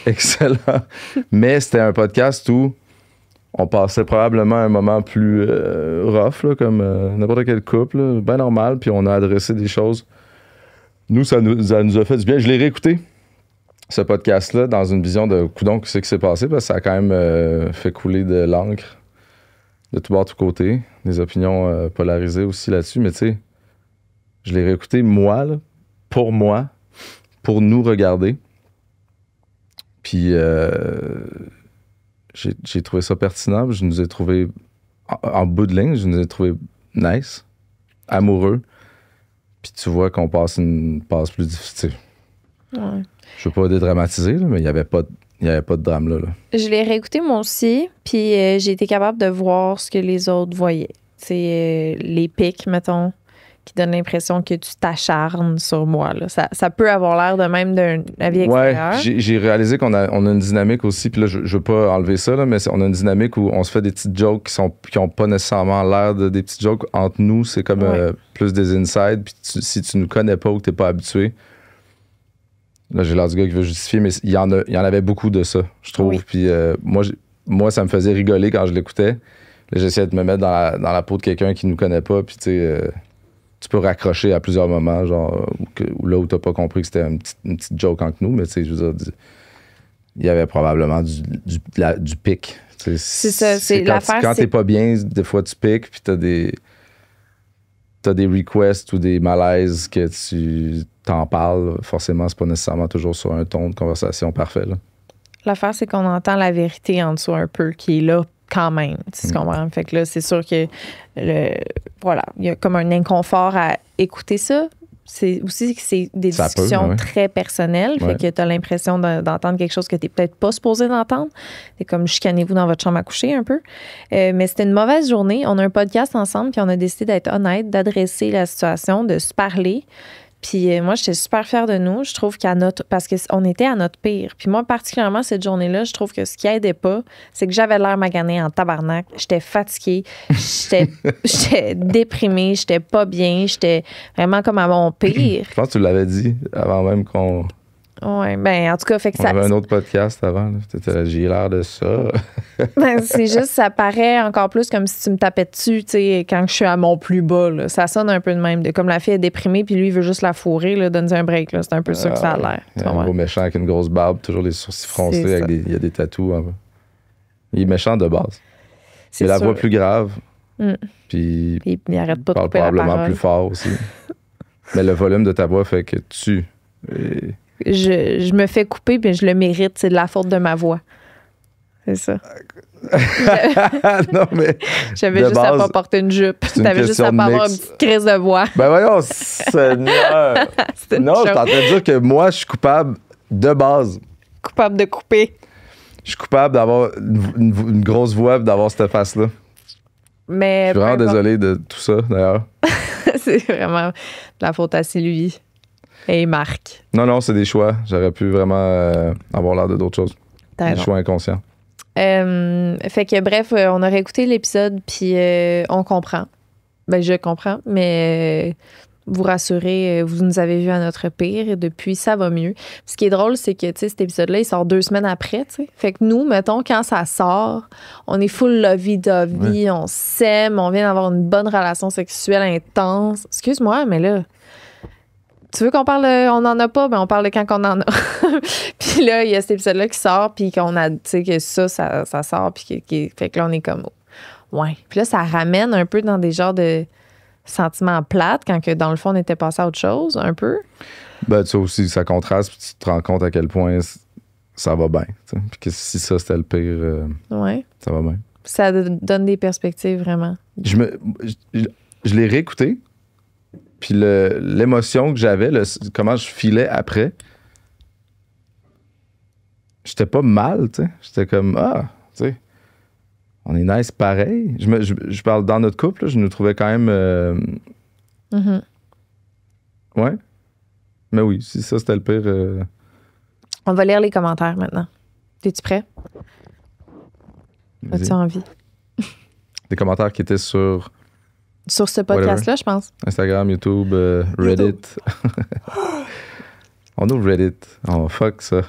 excellents. Mais c'était un podcast où on passait probablement un moment plus rough, là, comme n'importe quel couple, bien normal, puis on a adressé des choses. Nous, ça nous a fait du bien. Je l'ai réécouté, ce podcast-là, dans une vision de coudonc, ce qui s'est passé, parce que ça a quand même fait couler de l'encre de tout bord, de tout côté. Des opinions polarisées aussi là-dessus. Mais tu sais, je l'ai réécouté, moi, là, pour nous regarder. Puis j'ai trouvé ça pertinent. Je nous ai trouvé, en bout de ligne, je nous ai trouvé nice, amoureux. Puis tu vois qu'on passe une passe plus difficile. Ouais. Je veux pas dédramatiser, là, mais il n'y avait pas de drame là. Je l'ai réécouté moi aussi, puis j'ai été capable de voir ce que les autres voyaient. C'est les pics, mettons, qui donnent l'impression que tu t'acharnes sur moi. Là. Ça peut avoir l'air de même d'un avis extérieur. Ouais, j'ai réalisé qu'on a une dynamique aussi, puis là, je veux pas enlever ça, là, mais on a une dynamique où on se fait des petites jokes qui ont pas nécessairement l'air de des petites jokes. Entre nous, c'est comme plus des inside, puis si tu nous connais pas ou que t'es pas habitué, là, j'ai l'air du gars qui veut justifier, mais il y en avait beaucoup de ça, je trouve. Oui. Puis moi, ça me faisait rigoler quand je l'écoutais. Là, j'essayais de me mettre dans la peau de quelqu'un qui nous connaît pas, puis tu sais... tu peux raccrocher à plusieurs moments, genre, où là où t'as pas compris que c'était une petite joke entre nous, mais tu sais, je veux dire, il y avait probablement du pic. C'est ça, c'est l'affaire. Quand t'es pas bien, des fois tu piques, puis t'as des requests ou des malaises que tu t'en parles. Forcément, c'est pas nécessairement toujours sur un ton de conversation parfait, là. L'affaire, c'est qu'on entend la vérité en dessous un peu, qui est là quand même. Tu comprends? Fait que là, c'est sûr que, voilà, il y a comme un inconfort à écouter ça. c'est aussi que c'est des Ça peut, discussions ouais. très personnelles. Ouais. Fait que tu as l'impression d'entendre quelque chose que tu n'es peut-être pas supposé d'entendre. C'est comme chicanez-vous dans votre chambre à coucher un peu. Mais c'était une mauvaise journée. On a un podcast ensemble, puis on a décidé d'être honnête, d'adresser la situation, de se parler. Puis moi, j'étais super fière de nous. Je trouve parce qu'on était à notre pire. Puis moi, particulièrement, cette journée-là, je trouve que ce qui aidait pas, c'est que j'avais l'air maganée en tabarnak. J'étais fatiguée. J'étais déprimée. J'étais pas bien. J'étais vraiment comme à mon pire. Je pense que tu l'avais dit avant même qu'on Ouais, ben en tout cas, fait que on ça. avait un autre podcast avant. J'ai l'air de ça. Ben, c'est juste, ça paraît encore plus comme si tu me tapais dessus, tu sais, quand je suis à mon plus bas. Là. Ça sonne un peu de même. Comme la fille est déprimée, puis lui, il veut juste la fourrer, là, donne-lui un break. Là. C'est un peu ça que ça a l'air. Il y a un gros méchant avec une grosse barbe, toujours les sourcils froncés, il y a des tatous. Hein. Il est méchant de base. Il a la voix plus grave. Puis il arrête pas de parle couper la probablement parole. plus fort aussi. Mais le volume de ta voix fait que Je me fais couper, puis je le mérite. C'est de la faute de ma voix. C'est ça. Non, mais. J'avais juste à pas porter une jupe. T'avais juste à pas avoir une petite crise de voix. Ben voyons, Seigneur. Non, je suis en train de dire que moi, je suis coupable de base. Coupable de couper. Je suis coupable d'avoir une grosse voix et d'avoir cette face-là. Mais je suis vraiment désolé de tout ça, d'ailleurs. C'est vraiment de la faute à Sylvie et Marc. Non, c'est des choix. J'aurais pu vraiment avoir l'air de d'autres choses. Des choix inconscients. Fait que bref, on a réécouté l'épisode, puis on comprend. Ben, je comprends, mais vous rassurez, vous nous avez vu à notre pire et depuis, ça va mieux. Ce qui est drôle, c'est que, tu sais, cet épisode-là, il sort 2 semaines après, tu sais. Fait que nous, mettons, quand ça sort, on est full lovey-dovey, on s'aime, on vient d'avoir une bonne relation sexuelle intense. Excuse-moi, mais là, tu veux qu'on parle on n'en a pas, ben on parle de quand on en a. Puis là, il y a cet épisode-là qui sort, puis qu'on a, tu sais, que ça sort, puis fait que là, on est comme, ouais. Puis là, ça ramène un peu dans des genres de sentiments plates, quand que dans le fond, on était passé à autre chose, un peu. Ben, tu sais aussi, ça contraste, puis tu te rends compte à quel point ça va bien. Puis que si ça, c'était le pire, ça va bien. Ça donne des perspectives, vraiment. Je l'ai réécouté. Puis l'émotion que j'avais, comment je filais après, j'étais pas mal, tu sais. J'étais comme, tu sais, on est nice pareil. Je parle dans notre couple, là, je nous trouvais quand même... Ouais. Mais oui, si ça, c'était le pire... On va lire les commentaires maintenant. T'es-tu prêt? As-tu envie? Des commentaires qui étaient sur ce podcast-là, je pense. Instagram, YouTube, Reddit. On ouvre Reddit. Oh, fuck ça.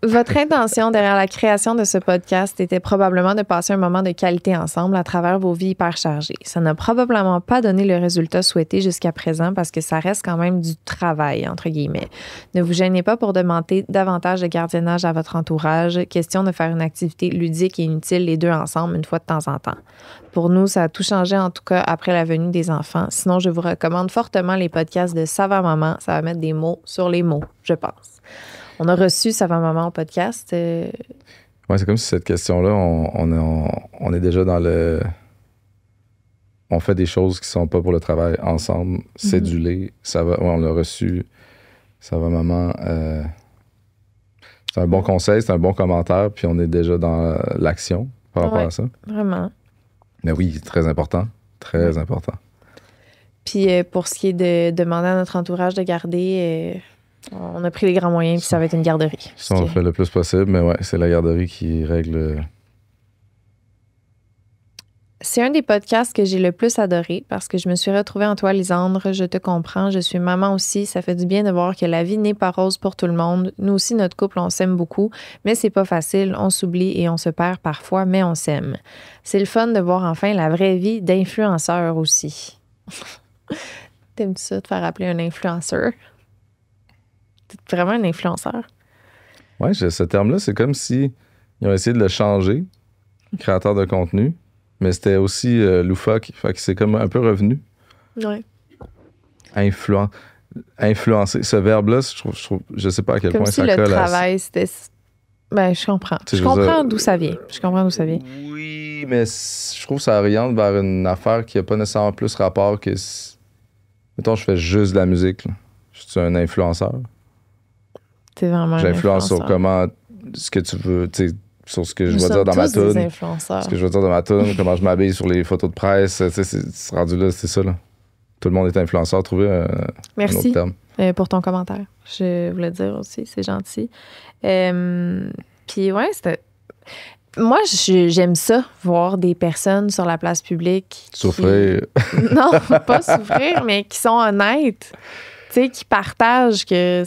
Votre intention derrière la création de ce podcast était probablement de passer un moment de qualité ensemble à travers vos vies hyper chargées. Ça n'a probablement pas donné le résultat souhaité jusqu'à présent parce que ça reste quand même du travail, entre guillemets. Ne vous gênez pas pour demander davantage de gardiennage à votre entourage. Question de faire une activité ludique et inutile les deux ensemble une fois de temps en temps. Pour nous, ça a tout changé, en tout cas après la venue des enfants. Sinon, je vous recommande fortement les podcasts de Ça va maman. Ça va mettre des mots sur les mots, je pense. On a reçu Ça va maman au podcast. Ouais, c'est comme si cette question-là, on est déjà dans le... On fait des choses qui sont pas pour le travail ensemble, cédulées. Ça va, on l'a reçu. Ça va maman. C'est un bon conseil, c'est un bon commentaire, puis on est déjà dans l'action par rapport à ça. Vraiment. Mais oui, très important. Très important. Puis pour ce qui est de demander à notre entourage de garder... on a pris les grands moyens, puis ça va être une garderie. Ça, on le fait le plus possible, mais ouais, c'est la garderie qui règle. C'est un des podcasts que j'ai le plus adoré parce que je me suis retrouvée en toi, Lisandre. Je te comprends, je suis maman aussi. Ça fait du bien de voir que la vie n'est pas rose pour tout le monde. Nous aussi, notre couple, on s'aime beaucoup, mais c'est pas facile. On s'oublie et on se perd parfois, mais on s'aime. C'est le fun de voir enfin la vraie vie d'influenceur aussi. T'aimes-tu ça, de faire appeler un influenceur? T'es vraiment un influenceur? Ouais, ce terme-là, c'est comme si ils ont essayé de le changer, créateur de contenu, mais c'était aussi loufoque. Fait que c'est comme un peu revenu. Ouais. Influencer. Ce verbe-là, je sais pas à quel comme point si ça le colle travail, c'était... Ben, je comprends. Je comprends d'où ça vient. Oui, mais je trouve que ça oriente vers une affaire qui a pas nécessairement plus rapport que... Mettons, je fais juste de la musique, là. Je suis un influenceur. T'es vraiment un J'influence sur influenceur. comment, ce que tu veux, tu sais, sur ce que je Nous vais dire sommes dans ma tous des tune. influenceurs. Ce que je veux dire dans ma tune, comment je m'habille sur les photos de presse. Tu sais, c'est rendu là, c'est ça, là. Tout le monde est influenceur. Trouver un autre Merci terme. pour ton commentaire. Je voulais dire aussi, c'est gentil. Puis ouais, c'était... Moi, j'aime ça, voir des personnes sur la place publique. Souffrir. Non, pas souffrir, mais qui sont honnêtes. Tu sais, qui partagent qu'il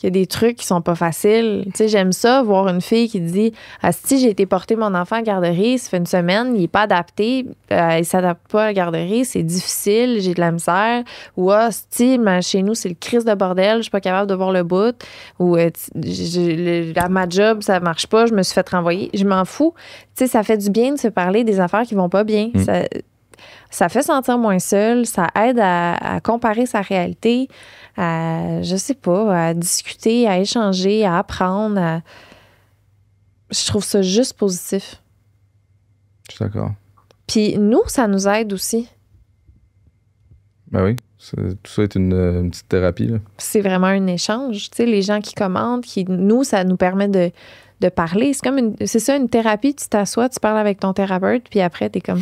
y a des trucs qui sont pas faciles. Tu sais, j'aime ça, voir une fille qui dit « Asti, j'ai été porter mon enfant à la garderie, ça fait une semaine, il est pas adapté, il s'adapte pas à la garderie, c'est difficile, j'ai de la misère. » Ou « Asti, chez nous, c'est le crise de bordel, je suis pas capable de voir le bout. » Ou à ma job, ça marche pas, je me suis fait renvoyer. » Je m'en fous. Tu sais, ça fait du bien de se parler des affaires qui vont pas bien. Ça fait sentir moins seul, ça aide à comparer sa réalité, à, je sais pas, à discuter, à échanger, à apprendre. Je trouve ça juste positif. Je suis d'accord. Puis nous, ça nous aide aussi. Ben oui, tout ça est une petite thérapie, là. C'est vraiment un échange. Tu sais, les gens qui commentent, nous, ça nous permet de parler. C'est comme c'est ça, une thérapie. Tu t'assois, tu parles avec ton thérapeute, puis après, t'es comme...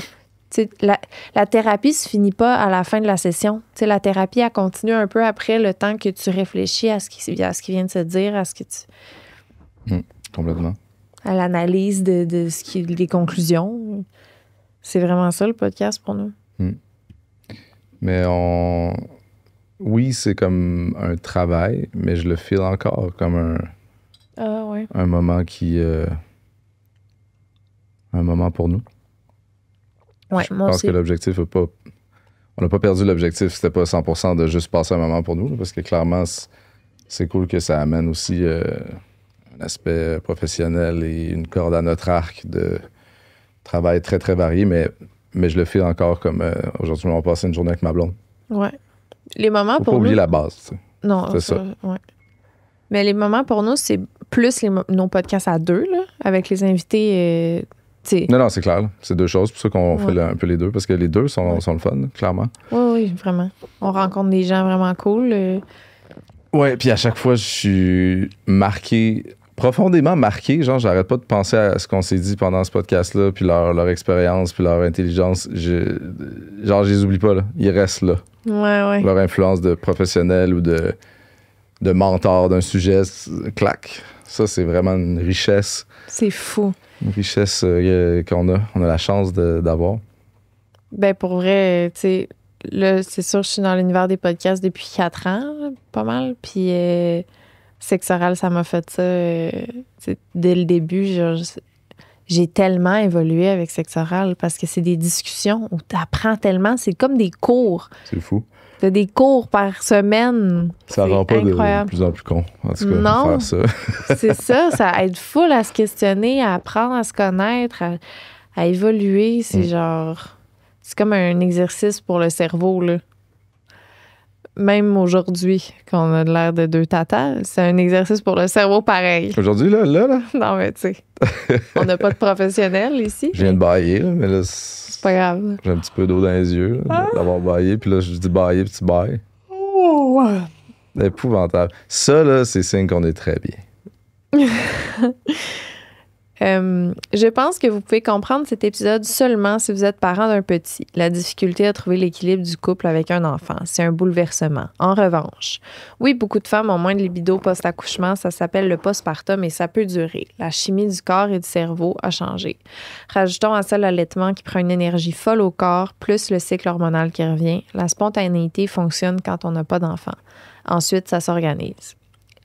La thérapie se finit pas à la fin de la session. T'sais, la thérapie, elle continue un peu après le temps que tu réfléchis à ce qui vient de se dire, à ce que Complètement. à l'analyse de des conclusions. C'est vraiment ça, le podcast, pour nous. Mais oui, c'est comme un travail, mais je le feel encore comme un moment un moment pour nous. Ouais, Je moi pense aussi. que l'objectif n'a pas... On n'a pas perdu l'objectif. C'était pas 100% de juste passer un moment pour nous, là, parce que clairement, c'est cool que ça amène aussi un aspect professionnel et une corde à notre arc de travail très, très varié, mais je le fais encore comme aujourd'hui, on va passer une journée avec ma blonde. Ouais. Les moments Faut pour pas oublier nous... la base, tu sais. Non, C'est ça. Ouais. Mais les moments pour nous, c'est plus nos podcasts à deux, là, avec les invités... Non, c'est clair. Là. C'est deux choses. C'est pour ça qu'on fait un peu les deux. Parce que les deux sont le fun, là, clairement. Oui, vraiment. On rencontre des gens vraiment cool. Ouais, puis à chaque fois, je suis profondément marqué. Genre, j'arrête pas de penser à ce qu'on s'est dit pendant ce podcast-là, puis leur expérience, puis leur intelligence. Genre, je les oublie pas, là. Ils restent là. Ouais. Leur influence de professionnel ou de mentor d'un sujet, clac. Ça, c'est vraiment une richesse. C'est fou. Une richesse qu'on a la chance d'avoir. Ben pour vrai, tu sais, là, c'est sûr, je suis dans l'univers des podcasts depuis 4 ans, là, pas mal. Puis Sexe oral, ça m'a fait ça dès le début. J'ai tellement évolué avec Sexe oral parce que c'est des discussions où tu apprends tellement. C'est comme des cours. C'est fou. T'as des cours par semaine. Ça rend pas incroyable. de plus en plus con, en tout cas, Non, faire ça. C'est ça aide full à se questionner, à apprendre à se connaître, à évoluer. C'est genre... C'est comme un exercice pour le cerveau, là. Même aujourd'hui, quand on a l'air de deux tatas, c'est un exercice pour le cerveau pareil. Aujourd'hui, là. Non, mais tu sais, on n'a pas de professionnel ici. Je viens de bailler, là, mais là, C'est pas grave. j'ai un petit peu d'eau dans les yeux, là, d'avoir baillé. Puis là, je dis bailler, puis tu bailles. Oh, ouais. Épouvantable. Ça, là, c'est signe qu'on est très bien. Je pense que vous pouvez comprendre cet épisode seulement si vous êtes parent d'un petit. La difficulté à trouver l'équilibre du couple avec un enfant, c'est un bouleversement. En revanche, oui, beaucoup de femmes ont moins de libido post-accouchement, ça s'appelle le postpartum et ça peut durer. La chimie du corps et du cerveau a changé. Rajoutons à ça l'allaitement qui prend une énergie folle au corps, plus le cycle hormonal qui revient. La spontanéité fonctionne quand on n'a pas d'enfant. Ensuite, ça s'organise.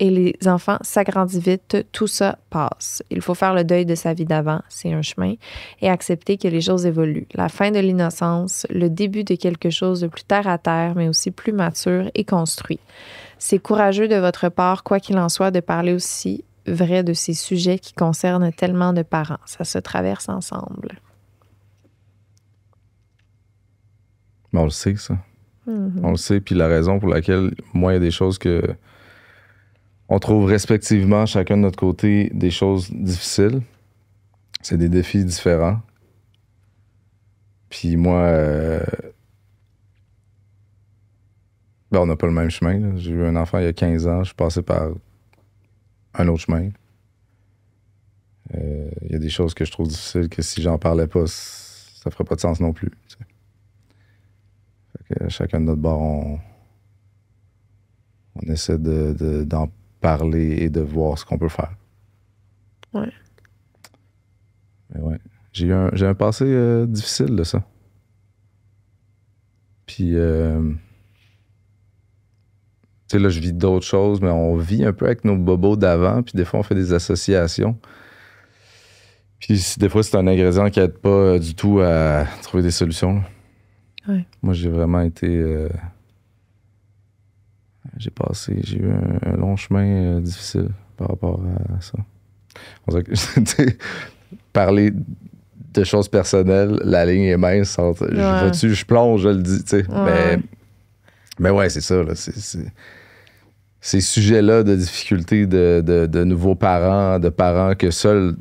Et les enfants s'agrandissent vite, tout ça passe. Il faut faire le deuil de sa vie d'avant, c'est un chemin, et accepter que les choses évoluent. La fin de l'innocence, le début de quelque chose de plus terre à terre, mais aussi plus mature et construit. C'est courageux de votre part, quoi qu'il en soit, de parler aussi vrai de ces sujets qui concernent tellement de parents. Ça se traverse ensemble. Mais on le sait, ça. On le sait, puis la raison pour laquelle, moi, il y a des choses que... On trouve respectivement, chacun de notre côté, des choses difficiles. C'est des défis différents. Puis moi, Ben, on n'a pas le même chemin. Là. J'ai eu un enfant il y a 15 ans. Je suis passé par un autre chemin. Il y a des choses que je trouve difficiles que si j'en parlais pas, ça ferait pas de sens non plus. Tu sais. Fait que chacun de notre bord, on essaie d'en parler et de voir ce qu'on peut faire. Ouais. Mais ouais. J'ai un passé difficile de ça. Puis, tu sais, là, je vis d'autres choses, mais on vit un peu avec nos bobos d'avant, puis des fois, on fait des associations. Puis, des fois, c'est un ingrédient qui aide pas du tout à trouver des solutions. Là. Ouais. Moi, j'ai vraiment été... j'ai eu un long chemin difficile par rapport à ça. On dirait que, tu sais, parler de choses personnelles, la ligne est mince entre je plonge, je le dis, tu sais. Mais ouais, c'est ça, là. Ces sujets-là de difficultés de nouveaux parents, de parents que seuls,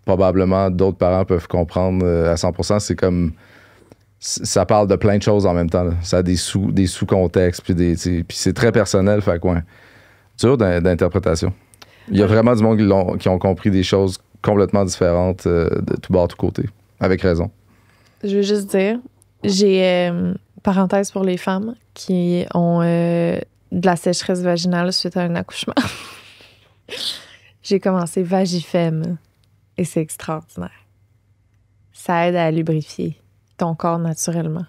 probablement, d'autres parents peuvent comprendre à 100%, c'est comme... Ça parle de plein de choses en même temps. Là. Ça a des sous-contextes, puis c'est très personnel, fait quoi. Dur d'interprétation. Il y a vraiment du monde qui ont compris des choses complètement différentes de tout bord, tout côté. Avec raison. Je veux juste dire, j'ai, parenthèse pour les femmes qui ont de la sécheresse vaginale suite à un accouchement. J'ai commencé Vagifem et c'est extraordinaire. Ça aide à lubrifier ton corps naturellement.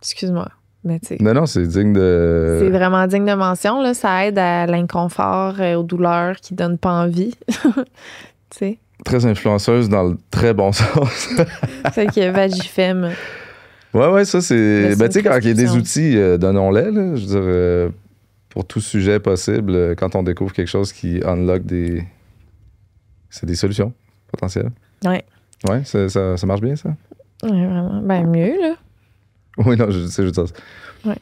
Excuse-moi, mais tu sais. Non, c'est digne de... C'est vraiment digne de mention, là. Ça aide à l'inconfort, aux douleurs qui donnent pas envie. Tu sais. Très influenceuse dans le très bon sens. Fait que Vagifem. Ouais, ça, c'est... Ben, tu sais, quand il y a des outils, donnons-les, là. Je veux dire, pour tout sujet possible, quand on découvre quelque chose qui unlock des... C'est des solutions potentielles. Ouais. Ouais, ça marche bien, ça? Ouais, vraiment. Ben, mieux, là. Oui, non, je sais, je veux dire. Ouais.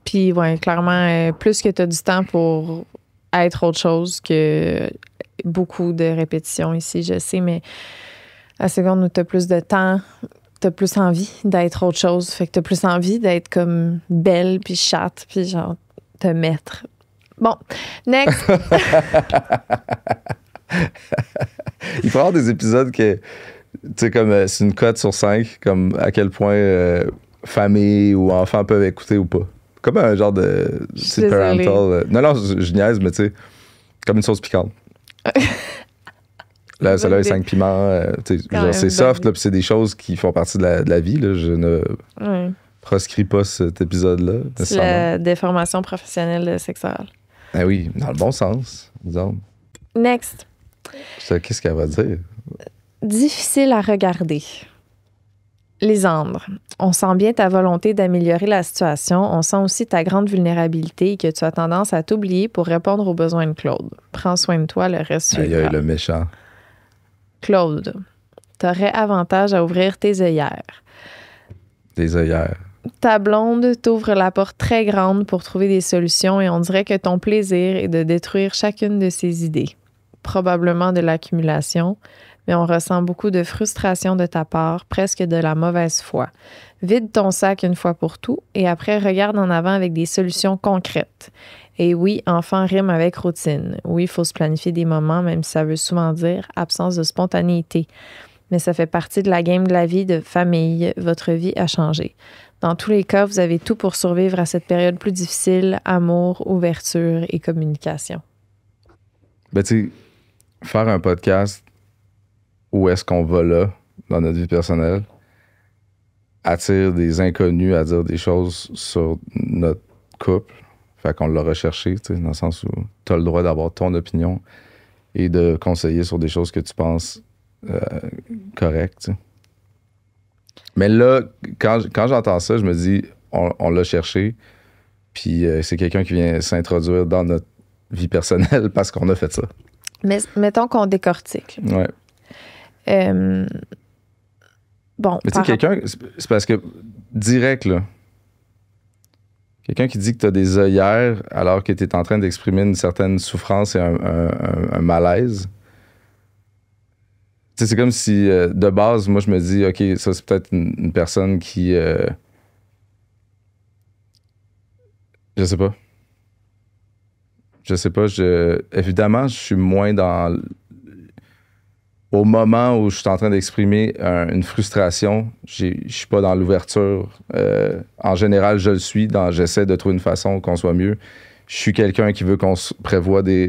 Puis, ouais, clairement, plus que tu as du temps pour être autre chose que beaucoup de répétitions ici, je sais, mais à la seconde où tu as plus de temps, tu as plus envie d'être autre chose. Fait que tu as plus envie d'être comme belle, puis chatte, puis genre te mettre. Bon, next. Il faut avoir des épisodes que... Tu sais, comme c'est une cote sur 5, comme à quel point famille ou enfants peuvent écouter ou pas. Comme un genre de parental. Non, je niaise, mais tu sais, comme une sauce piquante. Là, celle-là est 5 piments. C'est soft, là, puis c'est des choses qui font partie de la vie. Là. Je ne proscris pas cet épisode-là. C'est la déformation professionnelle sexuelle. Ah oui, dans le bon sens, disons. Next. Qu'est-ce qu'elle va dire? Difficile à regarder. Lisandre, on sent bien ta volonté d'améliorer la situation. On sent aussi ta grande vulnérabilité et que tu as tendance à t'oublier pour répondre aux besoins de Claude. Prends soin de toi, le reste suivra. Aïe, le méchant. Claude, t'aurais avantage à ouvrir tes œillères. Des œillères. Ta blonde t'ouvre la porte très grande pour trouver des solutions et on dirait que ton plaisir est de détruire chacune de ses idées. Probablement de l'accumulation, mais on ressent beaucoup de frustration de ta part, presque de la mauvaise foi. Vide ton sac une fois pour tout et après regarde en avant avec des solutions concrètes. Et oui, enfant rime avec routine. Oui, il faut se planifier des moments, même si ça veut souvent dire absence de spontanéité. Mais ça fait partie de la game de la vie de famille. Votre vie a changé. Dans tous les cas, vous avez tout pour survivre à cette période plus difficile, amour, ouverture et communication. Ben, tu sais, faire un podcast où est-ce qu'on va là, dans notre vie personnelle, attire des inconnus à dire des choses sur notre couple. Fait qu'on l'a recherché, tu sais, dans le sens où tu as le droit d'avoir ton opinion et de conseiller sur des choses que tu penses correctes, tu sais. Mais là, quand j'entends ça, je me dis, on l'a cherché, puis c'est quelqu'un qui vient s'introduire dans notre vie personnelle parce qu'on a fait ça. Mais mettons qu'on décortique. Ouais. Bon. Mais tu sais, quelqu'un, c'est parce que direct, là, quelqu'un qui dit que tu as des œillères alors que tu es en train d'exprimer une certaine souffrance et un malaise. Tu sais, c'est comme si, de base, moi, je me dis, OK, ça, c'est peut-être une personne qui Je sais pas. Je sais pas. Évidemment, je suis moins dans... Au moment où je suis en train d'exprimer une frustration, je suis pas dans l'ouverture. En général, je le suis. J'essaie de trouver une façon qu'on soit mieux. Je suis quelqu'un qui veut qu'on prévoie des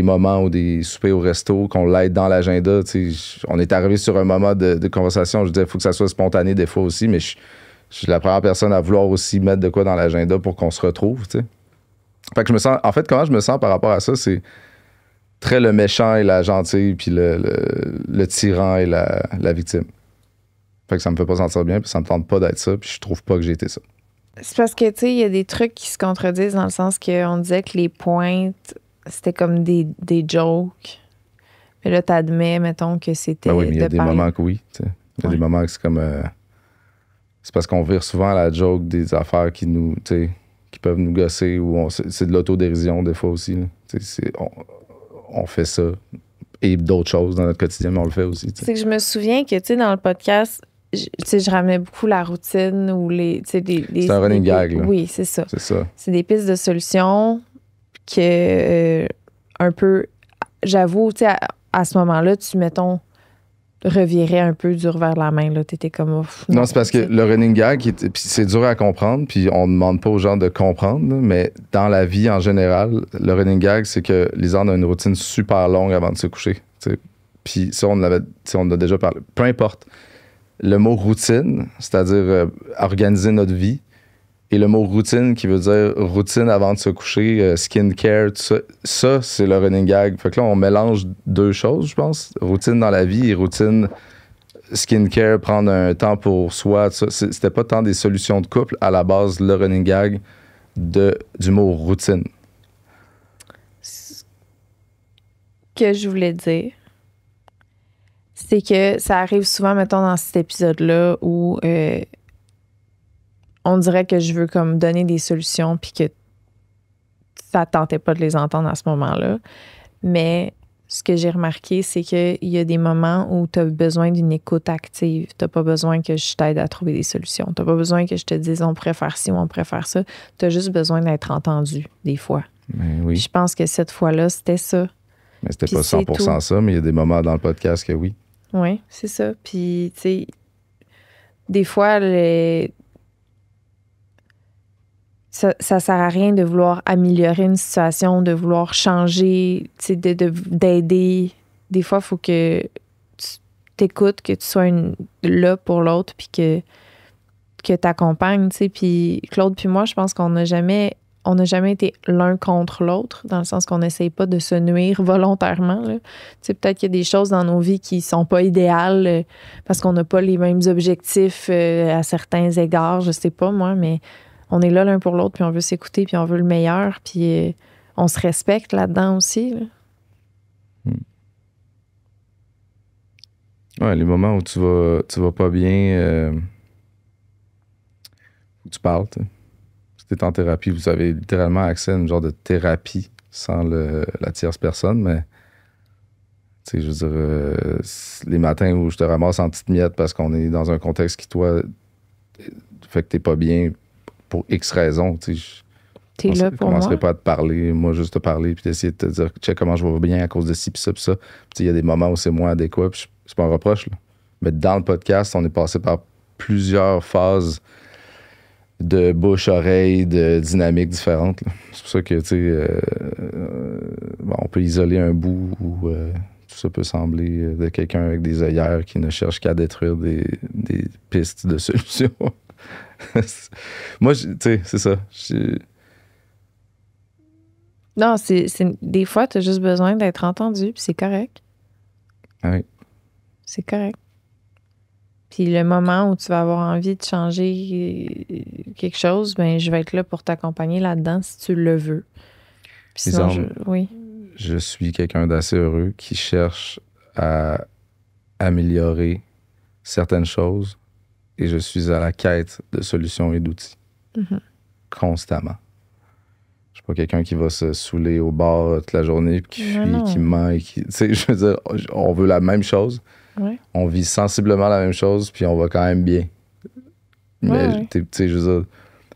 moments ou des soupers au resto, qu'on l'aide dans l'agenda. On est arrivé sur un moment de conversation. Je disais, il faut que ça soit spontané des fois aussi, mais je suis la première personne à vouloir aussi mettre de quoi dans l'agenda pour qu'on se retrouve. T'sais. Fait que je me sens. En fait, comment je me sens par rapport à ça, c'est très le méchant et la gentille, puis le tyran et la victime. Fait que ça me fait pas sentir bien, puis ça me tente pas d'être ça, puis je trouve pas que j'ai été ça. C'est parce que, tu sais, il y a des trucs qui se contredisent dans le sens qu'on disait que les pointes, c'était comme des jokes. Mais là, t'admets, mettons, que c'était. Ben oui, mais il y a des moments que oui. Il y a des moments que c'est comme. C'est parce qu'on vire souvent à la joke des affaires qui nous. Qui peuvent nous gosser, ou c'est de l'autodérision des fois aussi. On fait ça. Et d'autres choses dans notre quotidien, mais on le fait aussi. C'est que je me souviens que, tu sais, dans le podcast, je ramenais beaucoup la routine ou les. C'est un running gag, là. Oui, c'est ça. C'est ça. C'est des pistes de solutions que, un peu. J'avoue, tu sais, à ce moment-là, tu, mettons, revirais un peu dur vers la main. Là, t'étais comme... non, c'est parce que le running gag, puis c'est dur à comprendre, puis on ne demande pas aux gens de comprendre, là, mais dans la vie en général, le running gag, c'est que Lisanne a une routine super longue avant de se coucher. T'sais. Puis ça, on a déjà parlé. Peu importe. Le mot routine, c'est-à-dire organiser notre vie, et le mot routine qui veut dire routine avant de se coucher, skincare, tout ça, c'est le running gag. Fait que là, on mélange deux choses, je pense. Routine dans la vie et routine skincare, prendre un temps pour soi. Tout ça. C'était pas tant des solutions de couple. À la base, le running gag du mot routine. Ce que je voulais dire, c'est que ça arrive souvent, mettons, dans cet épisode-là où... on dirait que je veux comme donner des solutions puis que ça tentait pas de les entendre à ce moment-là. Mais ce que j'ai remarqué, c'est qu'il y a des moments où tu as besoin d'une écoute active. Tu n'as pas besoin que je t'aide à trouver des solutions. Tu n'as pas besoin que je te dise on pourrait faire ci ou on pourrait faire ça. Tu as juste besoin d'être entendu des fois. Mais oui. Puis je pense que cette fois-là, c'était ça. Mais c'était Puis pas 100% ça, mais il y a des moments dans le podcast que oui. Oui, c'est ça. Puis, tu sais, des fois, ça sert à rien de vouloir améliorer une situation, de vouloir changer, d'aider. Des fois, il faut que tu t'écoutes, que tu sois là pour l'autre, puis que tu accompagnes. Puis Claude puis moi, je pense qu'on n'a jamais été l'un contre l'autre, dans le sens qu'on n'essaye pas de se nuire volontairement. Là. Peut-être qu'il y a des choses dans nos vies qui sont pas idéales parce qu'on n'a pas les mêmes objectifs à certains égards, je sais pas moi, mais on est là l'un pour l'autre, puis on veut s'écouter, puis on veut le meilleur, puis on se respecte là-dedans aussi. Là. Ouais, les moments où tu vas pas bien, où tu parles, si t'es en thérapie, vous avez littéralement accès à une genre de thérapie sans la tierce personne, mais tu sais, je veux dire, les matins où je te ramasse en petites miettes parce qu'on est dans un contexte qui, toi, fait que t'es pas bien pour X raisons, tu sais. T'es là pour moi. Je commencerai pas à te parler, moi juste te parler, puis d'essayer de te dire, check comment je vais bien à cause de ci, puis ça, puis ça. Puis il y a des moments où c'est moins adéquat, puis c'est pas un reproche, là. Mais dans le podcast, on est passé par plusieurs phases de bouche-oreille, de dynamiques différentes, là. C'est pour ça que, tu sais, on peut isoler un bout où tout ça peut sembler de quelqu'un avec des œillères qui ne cherche qu'à détruire des pistes de solutions. Moi, tu sais, c'est ça. Non, des fois, tu as juste besoin d'être entendu, puis c'est correct. Ah oui. C'est correct. Puis le moment où tu vas avoir envie de changer quelque chose, ben je vais être là pour t'accompagner là-dedans si tu le veux. Puis sinon, oui. Je suis quelqu'un d'assez heureux qui cherche à améliorer certaines choses et je suis à la quête de solutions et d'outils. Mm-hmm. Constamment. Je suis pas quelqu'un qui va se saouler au bar toute la journée, puis qui fuit, qui ment, et qui... Tu sais, je veux dire, on veut la même chose. Ouais. On vit sensiblement la même chose, puis on va quand même bien. Mais, tu sais, je veux dire,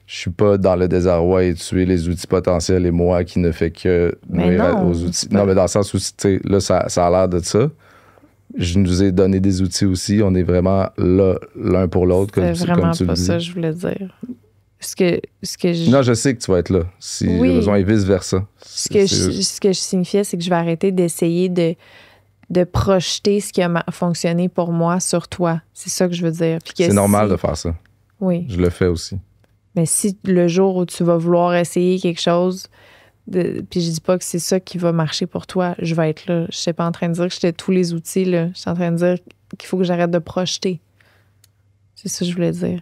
Je suis pas dans le désarroi et tuer les outils potentiels et moi qui ne fais que nuire aux outils. Non, mais dans le sens où, tu sais, là, ça a l'air de ça. Je nous ai donné des outils aussi. On est vraiment là, l'un pour l'autre, comme tu le dis. C'est vraiment pas ça que je voulais dire. Non, je sais que tu vas être là. Si j'ai besoin et vice-versa. Ce que je signifiais, c'est que je vais arrêter d'essayer de projeter ce qui a fonctionné pour moi sur toi. C'est ça que je veux dire. C'est normal de faire ça. Oui. Je le fais aussi. Mais si le jour où tu vas vouloir essayer quelque chose, puis je dis pas que c'est ça qui va marcher pour toi, je vais être là. Je suis pas en train de dire que j'étais tous les outils, là. Je suis en train de dire qu'il faut que j'arrête de projeter. C'est ça que je voulais dire.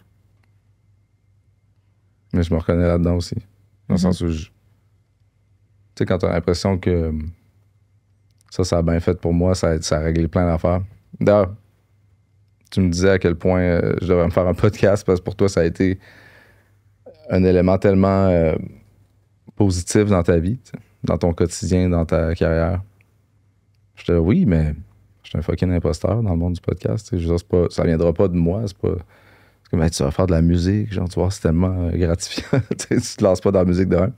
Mais je me reconnais là-dedans aussi. Dans le sens où tu sais, quand tu as l'impression que ça a bien fait pour moi, ça a réglé plein d'affaires. D'ailleurs, tu me disais à quel point je devrais me faire un podcast parce que pour toi, ça a été un élément tellement positif dans ta vie, dans ton quotidien, dans ta carrière. J'étais là, oui, mais je suis un fucking imposteur dans le monde du podcast. Je veux dire, ça viendra pas de moi. C'est pas... C'est comme, tu vas faire de la musique, genre, tu vois, c'est tellement gratifiant. Tu te lances pas dans la musique de même.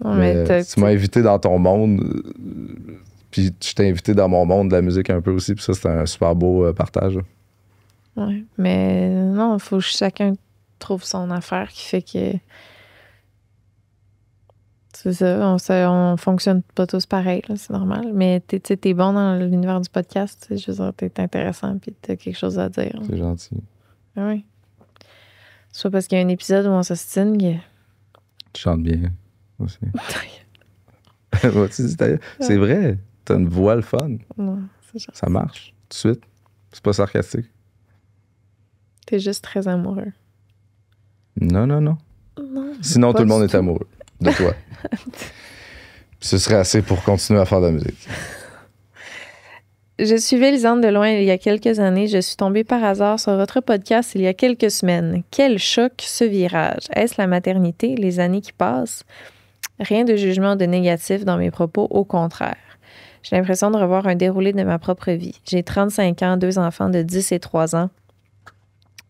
Mais tu m'as invité dans ton monde, puis je t'ai invité dans mon monde de la musique un peu aussi, puis ça, c'était un super beau partage. Oui, mais non, il faut que chacun trouve son affaire qui fait que... C'est ça, on fonctionne pas tous pareil, là, c'est normal. Mais t'es bon dans l'univers du podcast, je veux dire, t'es intéressant, puis t'as quelque chose à dire. C'est gentil. Ah oui. Soit parce qu'il y a un épisode où on s'ostine. Tu chantes bien aussi. C'est vrai, t'as une voix le fun. Non, c'est genre... Ça marche, tout de suite. C'est pas sarcastique. T'es juste très amoureux. Non. Non, sinon, tout le monde est amoureux de toi. Ce serait assez pour continuer à faire de la musique. Je suivais Lisande de loin il y a quelques années. Je suis tombée par hasard sur votre podcast il y a quelques semaines. Quel choc, ce virage. Est-ce la maternité, les années qui passent? Rien de jugement de négatif dans mes propos, au contraire. J'ai l'impression de revoir un déroulé de ma propre vie. J'ai 35 ans, 2 enfants de 10 et 3 ans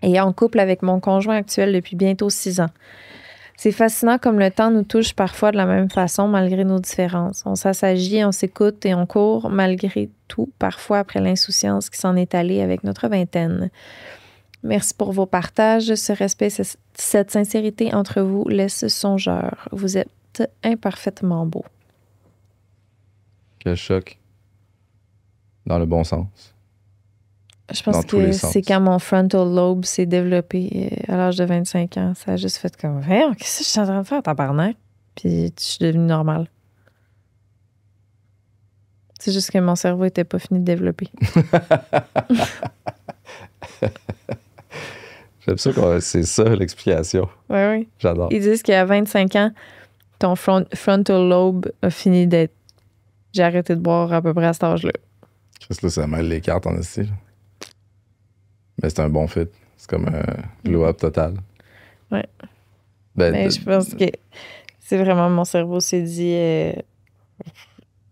et en couple avec mon conjoint actuel depuis bientôt 6 ans. C'est fascinant comme le temps nous touche parfois de la même façon malgré nos différences. On s'assagit, on s'écoute et on court malgré tout, parfois après l'insouciance qui s'en est allée avec notre vingtaine. Merci pour vos partages. Ce respect, cette sincérité entre vous laisse songeur. Vous êtes imparfaitement beau. Quel choc. Dans le bon sens. Je pense que c'est quand mon frontal lobe s'est développé à l'âge de 25 ans. Ça a juste fait comme, qu'est-ce que je suis en train de faire, tabarnak? Puis je suis devenue normale. C'est juste que mon cerveau n'était pas fini de développer. J'aime ça que c'est ça l'explication. Oui. J'adore. Ils disent qu'à 25 ans, ton frontal lobe a fini d'être... J'ai arrêté de boire à peu près à cet âge-là. Chris, là, ça mêle les cartes en esti. Mais c'est un bon fit. C'est comme un glow-up total. Ouais. Mais je pense que c'est vraiment mon cerveau s'est dit...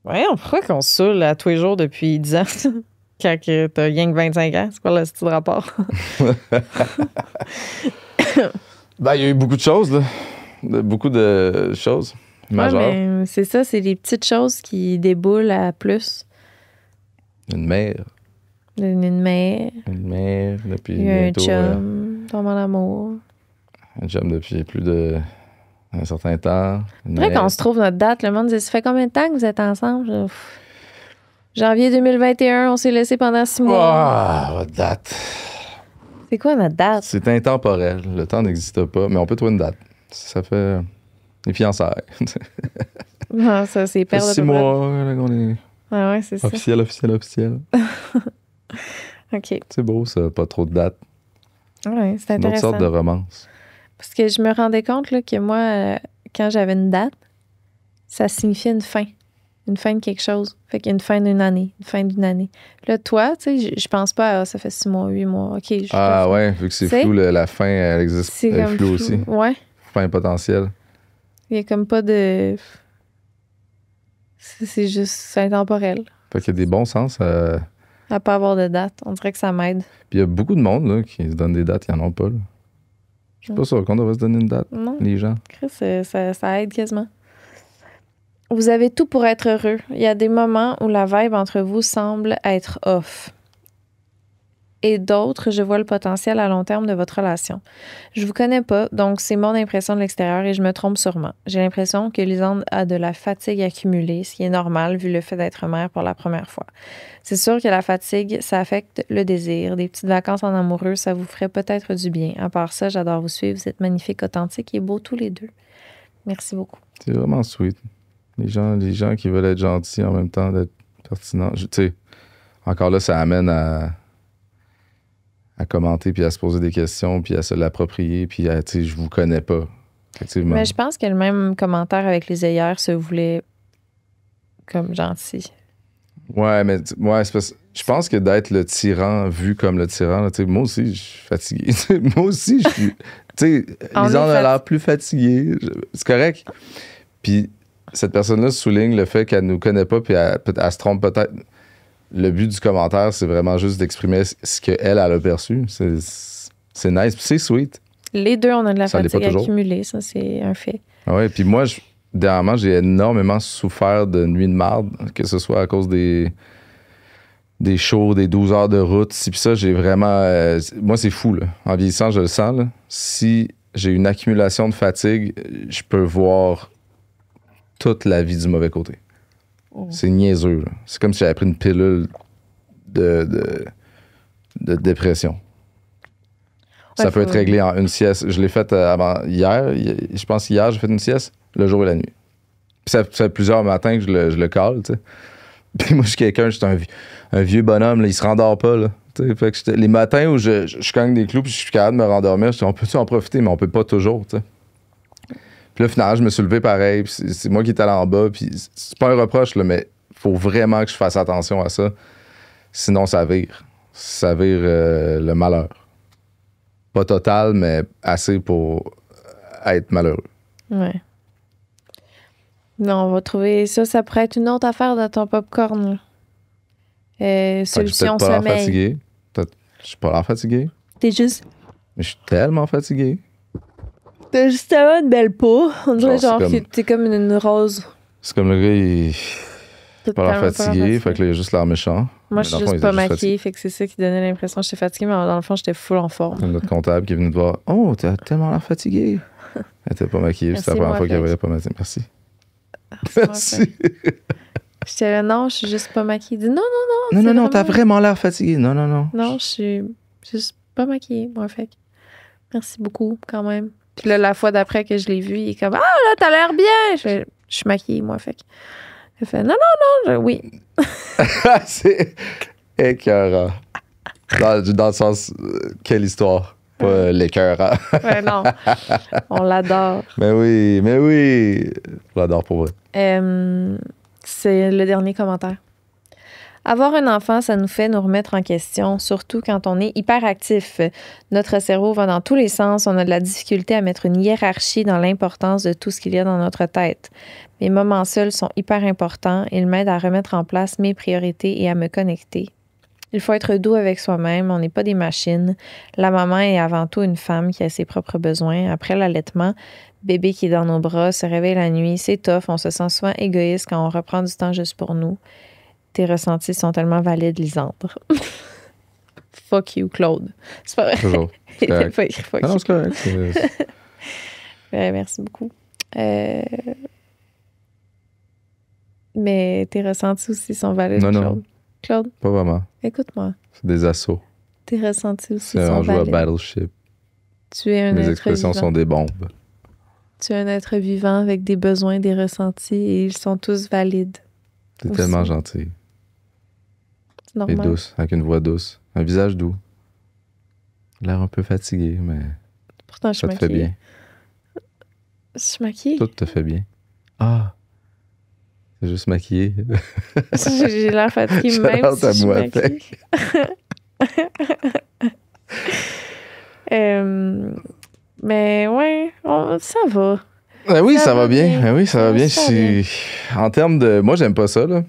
pourquoi qu'on se saoule à tous les jours depuis 10 ans? Quand t'as rien que 25 ans, c'est quoi le style de rapport? Il y a eu beaucoup de choses, là. Beaucoup de choses majeures. Ouais, mais c'est ça, c'est les petites choses qui déboulent à plus. Une mère. Une mère. Une mère depuis bientôt... un chum, tombe en amour. Un chum depuis plus d'un certain temps. Après, quand on se trouve notre date, le monde dit, ça fait combien de temps que vous êtes ensemble? Janvier 2021, on s'est laissé pendant 6 mois. Votre date. C'est quoi notre date? C'est intemporel. Le temps n'existe pas, mais on peut trouver une date. Ça fait les fiançailles. Non, ça, c'est perdre de 6 mois, là, on est... Ouais, c'est ça. Officiel. OK. C'est beau, ça, pas trop de dates. Oui, c'est intéressant. Une autre sorte de romance. Parce que je me rendais compte là, que moi, quand j'avais une date, ça signifiait une fin. Une fin de quelque chose. Fait qu'il y a une fin d'une année. Une fin d'une année. Là, toi, tu sais, je pense pas à ça fait 6 mois, 8 mois. OK. Ouais, vu que c'est flou, la fin, elle existe. C'est elle est floue aussi. Ouais. Fin potentielle. Il y a comme pas de... C'est juste... C'est intemporel. Fait qu'il y a des bons sens à pas avoir de date. On dirait que ça m'aide. Puis il y a beaucoup de monde là, qui se donne des dates, ils en ont pas. Là. Je suis pas sûr qu'on devrait se donner une date, Non, les gens. Chris, ça aide quasiment. Vous avez tout pour être heureux. Il y a des moments où la vibe entre vous semble être off. Et d'autres, je vois le potentiel à long terme de votre relation. Je vous connais pas, donc c'est mon impression de l'extérieur et je me trompe sûrement. J'ai l'impression que Lisande a de la fatigue accumulée, ce qui est normal vu le fait d'être mère pour la première fois. C'est sûr que la fatigue, ça affecte le désir. Des petites vacances en amoureux, ça vous ferait peut-être du bien. À part ça, j'adore vous suivre. Vous êtes magnifiques, authentiques et beaux tous les deux. Merci beaucoup. C'est vraiment sweet. Les gens qui veulent être gentils en même temps, d'être pertinents. Tu sais, encore là, ça amène à commenter, puis à se poser des questions, puis à se l'approprier, puis à, tu sais, je vous connais pas. Effectivement. Mais je pense que le même commentaire avec les œillères se voulait comme gentil. Ouais, mais c'est parce, je pense que d'être le tyran, vu comme le tyran, là, tu sais, moi aussi, je suis fatigué. Moi aussi, je suis... Tu sais, Lisande a l'air plus fatiguée. C'est correct. Puis cette personne-là souligne le fait qu'elle nous connaît pas, puis elle se trompe peut-être. Le but du commentaire, c'est vraiment juste d'exprimer ce qu'elle a perçu. C'est nice, puis c'est sweet. Les deux, on a de la Ça l'est fatigue pas toujours. accumulée, ça, c'est un fait. Ah ouais, puis moi, dernièrement, j'ai énormément souffert de nuits de marde, que ce soit à cause des shows, des 12 heures de route. Puis ça, j'ai vraiment... moi, c'est fou, là. En vieillissant, je le sens, là. Si j'ai une accumulation de fatigue, je peux voir toute la vie du mauvais côté. C'est niaiseux, là. C'est comme si j'avais pris une pilule de dépression. Ça peut être réglé en une sieste. Je l'ai fait avant hier. Je pense qu'hier, j'ai fait une sieste le jour et la nuit. Puis ça fait plusieurs matins que je le cale, tu sais. Puis moi, je suis quelqu'un, je suis un vieux bonhomme, là, il se rendort pas, là. Fait que les matins où je cogne des clous puis je suis capable de me rendormir, je dis, on peut-tu en profiter, mais on peut pas toujours, tu sais. Puis là, finalement, je me suis levé pareil, puis c'est moi qui étais allé en bas, puis c'est pas un reproche, là, mais faut vraiment que je fasse attention à ça. Sinon, ça vire. Ça vire le malheur. Pas total, mais assez pour être malheureux. Ouais. Non, on va trouver ça. Ça pourrait être une autre affaire dans ton popcorn. Solution je suis peut-être pas l'air sommeil. fatigué. Je suis pas l'air fatigué. T'es juste... Mais je suis tellement fatigué. T'as justement une belle peau. On dirait Genre, genre que t'es comme une rose. C'est comme le gars, il est T'es pas l'air tellement fatigué, fait que là, il a juste l'air méchant. Moi, je suis juste pas maquillée, fait que c'est ça qui donnait l'impression que j'étais fatiguée, mais dans le fond, j'étais full en forme. Notre comptable qui est venu te voir. Oh, t'as tellement l'air fatigué. Elle était pas maquillée, c'était la première fois qu'elle voyait pas maquillée. Merci. Merci. J'étais là, non, je suis juste pas maquillée. Il dit, Non, t'as vraiment l'air fatigué. Non. Non, je suis juste pas maquillée, moi, fait que merci beaucoup, quand même. Puis là, la fois d'après que je l'ai vu, il est comme, ah, là, t'as l'air bien. Je suis maquillée, moi, fait que. Il fait, non, oui. C'est écœurant. Dans le sens, quelle histoire. Pas l'écœurant. Ouais, non. On l'adore. Mais oui. On l'adore pour vrai. C'est le dernier commentaire. Avoir un enfant, ça nous fait nous remettre en question, surtout quand on est hyperactif. Notre cerveau va dans tous les sens. On a de la difficulté à mettre une hiérarchie dans l'importance de tout ce qu'il y a dans notre tête. Mes moments seuls sont hyper importants. Ils m'aident à remettre en place mes priorités et à me connecter. Il faut être doux avec soi-même. On n'est pas des machines. La maman est avant tout une femme qui a ses propres besoins. Après l'allaitement, bébé qui est dans nos bras, se réveille la nuit. C'est tough. On se sent souvent égoïste quand on reprend du temps juste pour nous. Tes ressentis sont tellement valides, Lisandre. Fuck you, Claude. C'est pas vrai. Toujours. Il était pas écrit fuck you. Non, c'est correct. Ouais, merci beaucoup. Mais tes ressentis aussi sont valides, Non. Claude. Claude, Pas vraiment. écoute-moi. C'est des assauts. Tes ressentis aussi C'est sont un jeu à valides. Battleship. Tu es un Mes être expressions vivant. sont des bombes. Tu es un être vivant avec des besoins, des ressentis et ils sont tous valides. T'es Aussi. tellement gentil. C'est Et normal. douce, avec une voix douce. Un visage doux. L'air un peu fatigué, mais Pourtant, je suis ça te fait maquillée. bien. Je suis maquillée. Tout te fait bien. Ah! C'est juste maquillé. J'ai l'air fatiguée Shout même out si à je suis moi, maquillée. Mais ouais, ça va. Oui, Ça ça va va bien. bien. Oui, ça va Ça bien. va bien. En termes de... Moi, j'aime pas ça, là.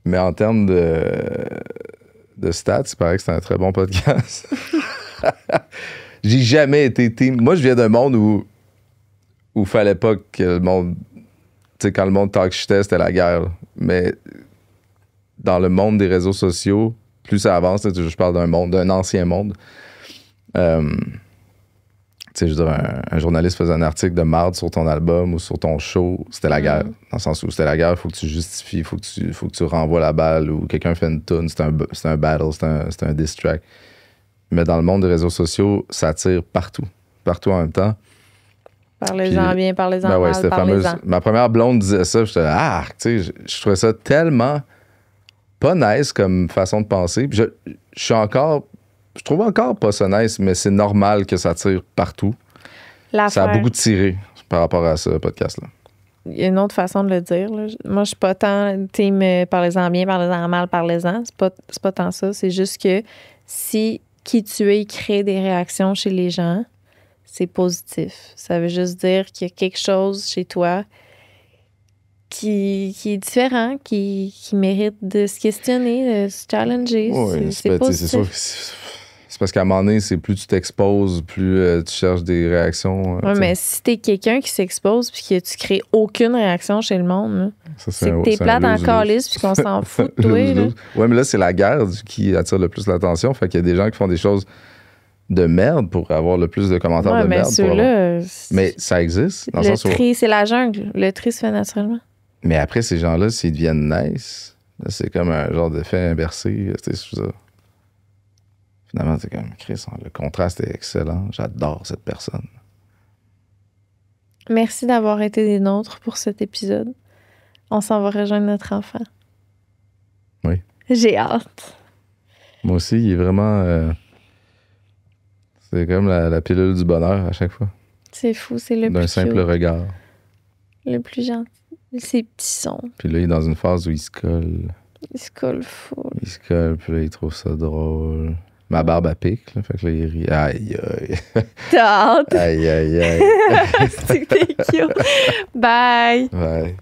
Mais en termes de stats, il paraît que c'est un très bon podcast. J'ai jamais été team. Moi, je viens d'un monde où fallait pas que le monde... Tu sais, quand le monde talk shitait, c'était la guerre. Là. Mais dans le monde des réseaux sociaux, plus ça avance, je parle d'un ancien monde. Tu sais, je veux dire, un journaliste faisait un article de marde sur ton album ou sur ton show, c'était la guerre. Dans le sens où c'était la guerre, il faut que tu justifies, il faut que tu renvoies la balle ou quelqu'un fait une toune, c'est un battle, c'est un diss track. Mais dans le monde des réseaux sociaux, ça tire partout en même temps. Parlez-en bien, parlez-en mal, c'était parlez-en. Ma première blonde disait ça, j'étais là, tu sais, je trouvais ça tellement pas nice comme façon de penser. Puis je trouve encore pas ça nice, mais c'est normal que ça tire partout. Ça a beaucoup tiré par rapport à ce podcast-là. Il y a une autre façon de le dire. Là. Moi, je suis pas tant team parlez-en bien, parlez-en mal, parlez-en. C'est pas tant ça. C'est juste que si qui tu es crée des réactions chez les gens, c'est positif. Ça veut juste dire qu'il y a quelque chose chez toi qui est différent, qui mérite de se questionner, de se challenger. Oui, c'est positif. C'est sûr que c'est parce qu'à un moment donné, c'est plus tu t'exposes, plus tu cherches des réactions. Oui, mais si t'es quelqu'un qui s'expose puis que tu crées aucune réaction chez le monde, là, c'est que t'es plate en calice puis qu'on s'en fout de toi. Oui, mais là, c'est la guerre qui attire le plus l'attention. Fait qu'il y a des gens qui font des choses de merde pour avoir le plus de commentaires de merde. Mais ça existe. Dans le tri, c'est la jungle. Le tri se fait naturellement. Mais après, ces gens-là, s'ils deviennent nice, là, c'est comme un genre d'effet inversé. C'est ça. Finalement, c'est comme Chris, le contraste est excellent. J'adore cette personne. Merci d'avoir été des nôtres pour cet épisode. On s'en va rejoindre notre enfant. Oui. J'ai hâte. Moi aussi, il est vraiment... c'est comme la pilule du bonheur à chaque fois. C'est fou, c'est le plus d'un simple regard. Le plus gentil. Ses petits sons. Puis là, il est dans une phase où il se colle. Il se colle fou. Il se colle, puis là, il trouve ça drôle. Ma barbe à pique, là, fait que là, il rit. Aïe, aïe. T'as hâte? Aïe, aïe, aïe. C'est cute. Bye. Bye.